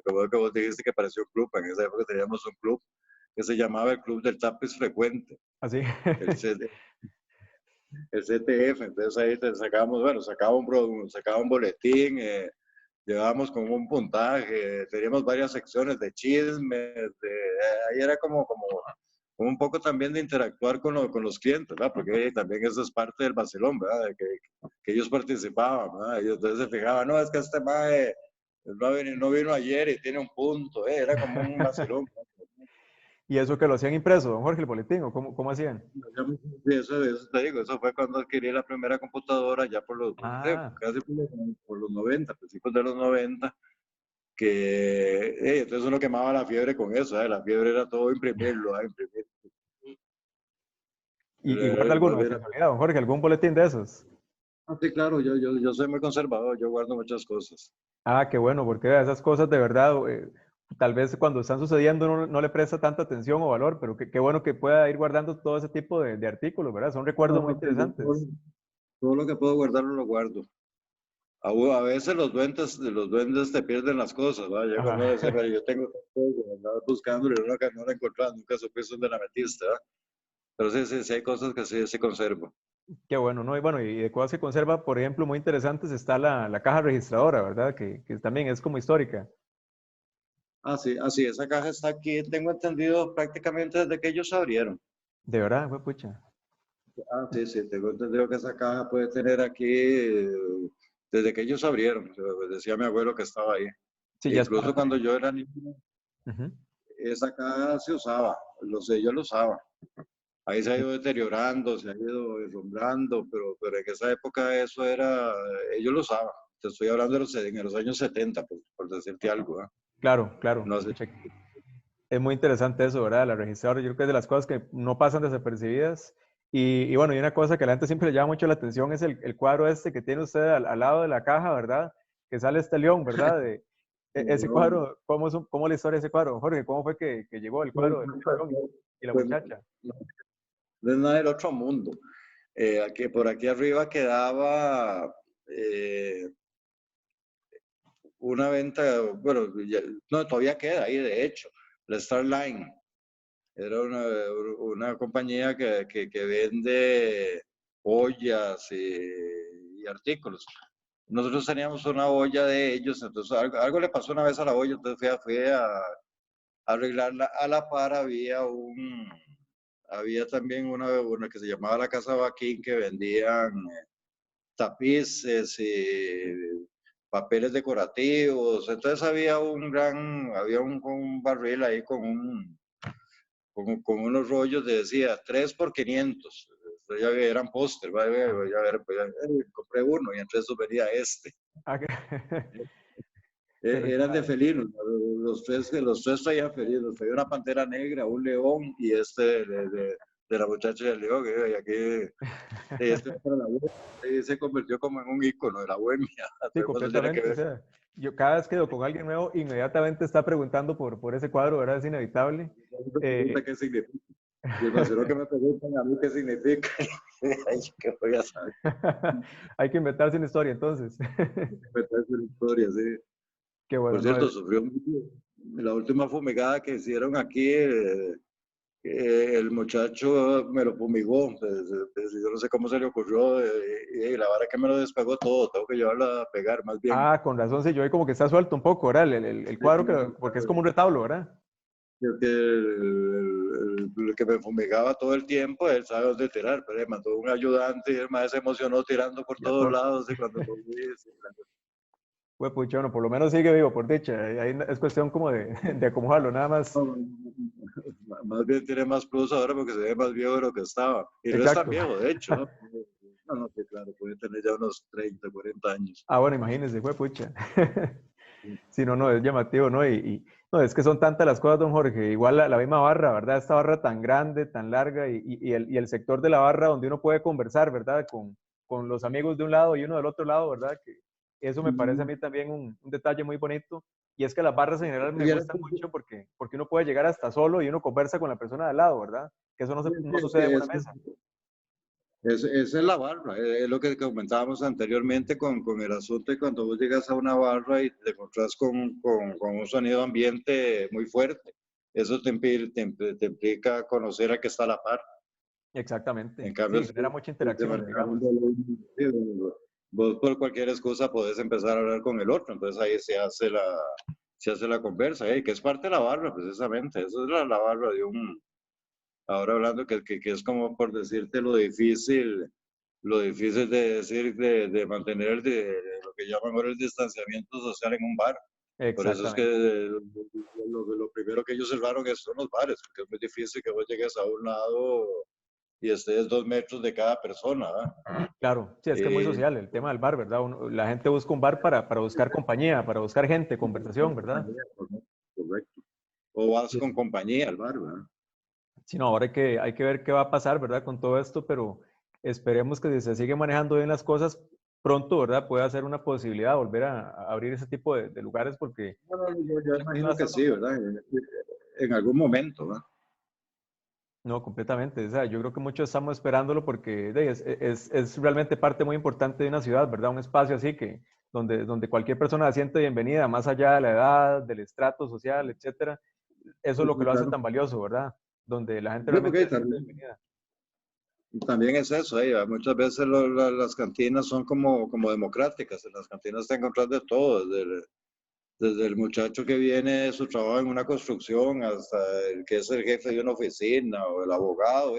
como que vos dijiste que pareció un club, en esa época teníamos un club que se llamaba el Club del Tapiz Frecuente, Así. el, CD, el CTF, entonces ahí sacábamos, bueno, sacaba un boletín, llevábamos con un puntaje, teníamos varias secciones de chismes, ahí era como un poco también de interactuar con los clientes, ¿verdad? Porque también eso es parte del vacilón, ¿verdad? Que ellos participaban, ¿verdad? Ellos entonces se fijaban, no, es que este mae no vino ayer y tiene un punto, era como un vacilón. Y eso que lo hacían impreso, don Jorge, el boletín, ¿o cómo hacían? Sí, eso te digo, eso fue cuando adquirí la primera computadora, ya Ah, casi por los 90, principios de los 90, entonces uno quemaba la fiebre con eso, la fiebre era todo imprimirlo, imprimir. y guarda alguno Más de bien, casualidad, don Jorge, algún boletín de esos. sí, claro, yo soy muy conservador, yo guardo muchas cosas. Ah, qué bueno, porque vea, esas cosas de verdad, tal vez cuando están sucediendo uno no le presta tanta atención o valor, pero qué bueno que pueda ir guardando todo ese tipo de artículos, ¿verdad? Son No, recuerdos muy no, sí, yo interesantes. todo lo que puedo guardarlo lo guardo. A veces los duendes te pierden las cosas, ¿va? Llega uno a decir, Ajá. "Bueno, yo tengo todo, andaba buscando y no la encontraba, nunca supiste dónde la metiste, ¿va?". Pero sí, sí, sí hay cosas que sí, sí conservo. Qué bueno, ¿no? Y bueno, y de cosas que conserva, por ejemplo, muy interesantes está la caja registradora, ¿verdad? Que también es como histórica. Ah, sí, esa caja está aquí, tengo entendido prácticamente desde que ellos abrieron. De verdad, fue pucha. Ah, sí, sí, tengo entendido que esa caja puede tener aquí desde que ellos abrieron. Decía mi abuelo que estaba ahí. Sí, E ya es incluso parte. cuando yo era niño, Ujú. esa caja se usaba, yo lo usaba. Ahí se ha ido deteriorando, se ha ido derrumbando, pero en esa época eso era, ellos lo usaban. Te estoy hablando en los años 70, por decirte algo, ¿ah? Claro, claro. No sé. Pucha, es muy interesante eso, ¿verdad? La registradora, yo creo que es de las cosas que no pasan desapercibidas. Y bueno, y una cosa que a la gente siempre le llama mucho la atención es el cuadro este que tiene usted al lado de la caja, ¿verdad? Que sale este león, ¿verdad? Ese cuadro, ¿cómo es la historia de ese cuadro? Jorge, ¿cómo fue que llegó el Pues, cuadro del león y la pues, muchacha? no es nada del otro mundo. Aquí, por aquí arriba quedaba eh, una venta, bueno, no, todavía queda ahí, de hecho, la Starline. Era una compañía que vende ollas y artículos. Nosotros teníamos una olla de ellos, entonces algo le pasó una vez a la olla, entonces fui a arreglarla. A la par había también una que se llamaba la Casa Baquín, que vendían tapices y papeles decorativos. Entonces había un barril ahí con unos rollos de, decía, 3 por 500. Ya eran póster, voy a ver, pues, compré uno y entre esos venía este. Ah, pero Eran de felinos, los tres traían felinos, traía una pantera negra, un león y este de la muchacha del león, y aquí, este para la bohemia, y se convirtió como en un ícono de la bohemia, sí, todo el mundo tiene que completamente. O ver. sea, yo cada vez que veo con alguien nuevo, inmediatamente está preguntando por ese cuadro, ¿verdad? Es inevitable. Me pregunta Eh, qué significa, y el vacilón que me preguntan a mí qué significa, ay, qué voy a saber, Hay que inventarse una historia, entonces. me trae una historia, sí. Qué bueno, Por ¿no? cierto, sufrió mucho. La última fumigada que hicieron aquí, el muchacho me lo fumigó. Yo no sé cómo se le ocurrió. Y la vara que me lo despegó todo. Tengo que llevarlo a pegar, más bien. Ah, con razón, sí, yo vi como que está suelto un poco, ¿verdad? El cuadro, porque es como un retablo, ¿verdad? Creo que el que me fumigaba todo el tiempo, él sabe dónde tirar, pero él mandó un ayudante y el más se emocionó tirando por Ya todos todo. lados. Y cuando lo vi, sí, Fue pucha, bueno, por lo menos sigue vivo, por dicha. Ahí es cuestión como de acomodarlo, nada más. no, más bien tiene más plus ahora porque se ve más viejo de lo que estaba. Y no es tan Exacto. viejo, de hecho, ¿no? No, no, que claro, puede tener ya unos 30, 40 años. Ah, bueno, imagínense, fue pucha. Sí, no, no, es llamativo, ¿no? No, es que son tantas las cosas, don Jorge. Igual la misma barra, ¿verdad? Esta barra tan grande, tan larga, y el sector de la barra donde uno puede conversar, ¿verdad? Con los amigos de un lado y uno del otro lado, ¿verdad? Que eso me parece a mí también un detalle muy bonito. Y es que las barras en general me Vieras gustan mucho porque uno puede llegar hasta solo y uno conversa con la persona de al lado, ¿verdad? Que eso no sucede en que una mesa. esa es la barra, es lo que comentábamos anteriormente con el asunto de cuando vos llegas a una barra y te encontrás con un sonido ambiente muy fuerte. Eso te implica conocer a que está a la par. En Exactamente. cambio, Sí, si genera mucha te interacción, manejas un digamos. volumen, sí, vos por cualquier excusa podés empezar a hablar con el otro, entonces ahí se hace la conversa, que es parte de la barra precisamente, eso es la barra de ahora hablando que es como por decirte lo difícil de decir, de mantener lo que llaman ahora el distanciamiento social en un bar. Por eso es que Exactamente. lo primero que ellos cerraron son los bares, porque es muy difícil que vos llegues a un lado y estés 2 metros de cada persona, ¿verdad? Claro, sí, es que es muy Eh, social el tema del bar, ¿verdad? La gente busca un bar para buscar compañía, para buscar gente, conversación, ¿verdad? Correcto. O vas Sí, con compañía al bar, ¿verdad? sí, no, ahora hay que ver qué va a pasar, ¿verdad? Con todo esto, pero esperemos que si se sigue manejando bien las cosas, pronto, ¿verdad? Pueda ser una posibilidad volver a abrir ese tipo de lugares porque No, no, yo siento que está imagino que estando, sí, ¿verdad? En algún momento, ¿verdad? no, completamente. O sea, yo creo que muchos estamos esperándolo porque es realmente parte muy importante de una ciudad, ¿verdad? Un espacio así que donde cualquier persona se siente bienvenida, más allá de la edad, del estrato social, etcétera. Eso es Sí, lo que sí, lo hace claro. tan valioso, ¿verdad? Donde la gente Sí, porque realmente se siente también, bienvenida. también es eso, muchas veces las cantinas son como democráticas, en las cantinas te encuentras de todo, desde el muchacho que viene de su trabajo en una construcción hasta el que es el jefe de una oficina o el abogado,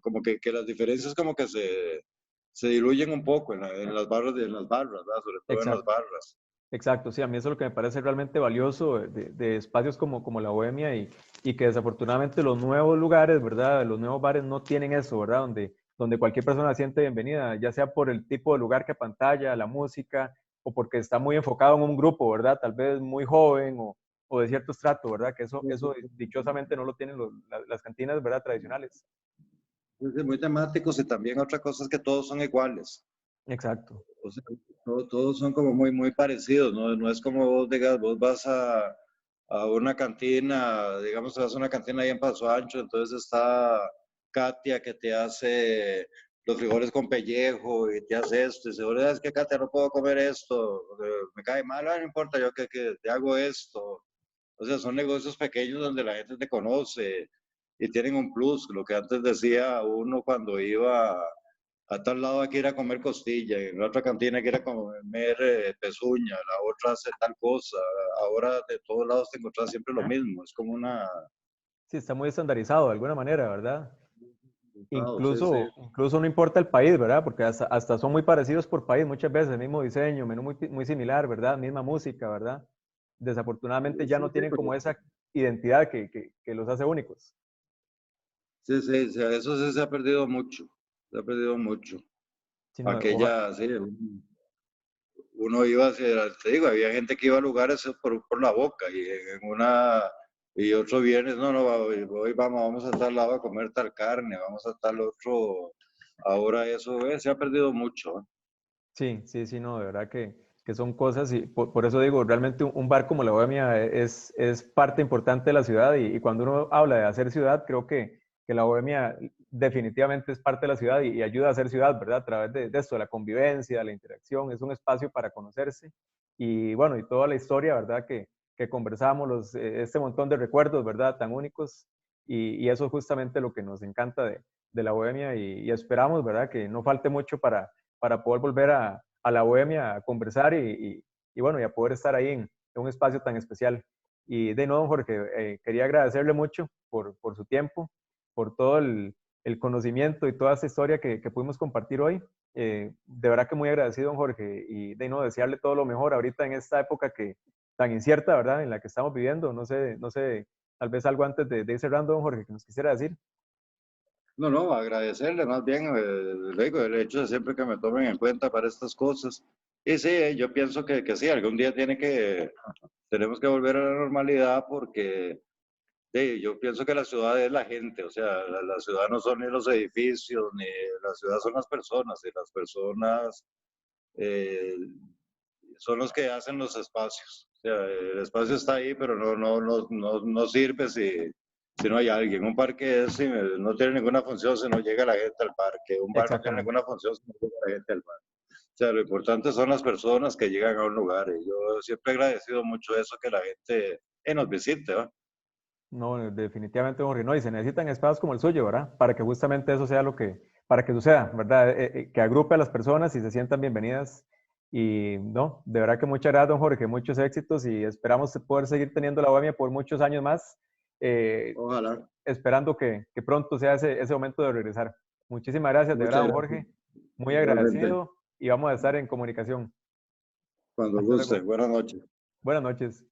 como que las diferencias como que se diluyen un poco en las barras, ¿verdad? Sobre todo en las Exacto. barras. Exacto, sí, a mí eso es lo que me parece realmente valioso de espacios como la Bohemia y que desafortunadamente los nuevos lugares, ¿verdad? Los nuevos bares no tienen eso, ¿verdad? Donde cualquier persona se siente bienvenida, ya sea por el tipo de lugar que pantalla, la música, o porque está muy enfocado en un grupo, ¿verdad? Tal vez muy joven o de cierto estrato, ¿verdad? Que eso dichosamente no lo tienen las cantinas, ¿verdad? Tradicionales. Es muy temáticos y también otra cosa es que todos son iguales. Exacto, O sea, todos son como muy parecidos, ¿no? No es como vos digas, vos vas a una cantina, digamos, vas a una cantina ahí en Paso Ancho, entonces está Katia que te hace los frijoles con pellejo y te hace esto, y dice, "Oye, es que Katia no puedo comer esto, me cae mal, no importa, yo que te hago esto". O sea, son negocios pequeños donde la gente te conoce y tienen un plus, lo que antes decía uno cuando iba a tal lado hay que ir a comer costilla, en la otra cantina hay que ir a comer pezuña, la otra hace tal cosa. Ahora de todos lados te encontrás siempre lo mismo, es como una... sí, está muy estandarizado de alguna manera, ¿verdad? Sí, sí. Incluso no importa el país, ¿verdad? Porque hasta son muy parecidos por país muchas veces, el mismo diseño, menú muy similar, ¿verdad? Misma música, ¿verdad? Desafortunadamente ya Sí, no sí, tienen como esa identidad que los hace únicos. sí, sí, sí, eso sí se ha perdido mucho, se ha perdido mucho. Sino, Aquella, sí, uno iba hacia, te digo, había gente que iba a lugares por la boca y en una, y otro viernes, no, hoy vamos a tal lado a comer tal carne, vamos a tal otro, ahora eso se ha perdido mucho. sí, sí, sí, no, de verdad que son cosas y por eso digo, realmente un bar como la Bohemia es parte importante de la ciudad y cuando uno habla de hacer ciudad, creo que la Bohemia definitivamente es parte de la ciudad y ayuda a hacer ciudad, ¿verdad? A través de esto, de la convivencia, la interacción, es un espacio para conocerse y bueno, y toda la historia, ¿verdad? Que conversamos, este montón de recuerdos, ¿verdad? Tan únicos y eso es justamente lo que nos encanta de la Bohemia y esperamos, ¿verdad? Que no falte mucho para poder volver a la Bohemia a conversar y bueno, y a poder estar ahí en un espacio tan especial. Y de nuevo, Jorge, quería agradecerle mucho por su tiempo, por todo el conocimiento y toda esta historia que pudimos compartir hoy. De verdad que muy agradecido, don Jorge, y de nuevo desearle todo lo mejor ahorita en esta época tan incierta, ¿verdad? En la que estamos viviendo. No sé, tal vez algo antes de ir cerrando, don Jorge, que nos quisiera decir. No, no, agradecerle más bien, le digo, el hecho de siempre que me tomen en cuenta para estas cosas. Y sí, yo pienso que sí, algún día tenemos que volver a la normalidad porque sí, yo pienso que la ciudad es la gente, o sea, la ciudad no son ni los edificios, ni la ciudad son las personas, y las personas eh, son los que hacen los espacios. O sea, el espacio está ahí, pero no sirve si no hay alguien. Un parque no tiene ninguna función si no llega la gente al parque. Un bar no tiene Exactamente. ninguna función si no llega la gente al bar. O sea, lo importante son las personas que llegan a un lugar. Y yo siempre he agradecido mucho eso, que la gente nos visite, ¿va? No, definitivamente, Jorge, no, y se necesitan espacios como el suyo, ¿verdad? Para que justamente eso sea para que suceda, ¿verdad? Que agrupe a las personas y se sientan bienvenidas. Y no, de verdad que muchas gracias, don Jorge, muchos éxitos y esperamos poder seguir teniendo la Bohemia por muchos años más, eh, Ojalá. esperando que pronto sea ese momento de regresar. Muchísimas gracias, de verdad, Muchas don gracias. Jorge, muy Igualmente, agradecido y vamos a estar en comunicación. cuando Hasta guste. luego. Buenas noches. Buenas noches.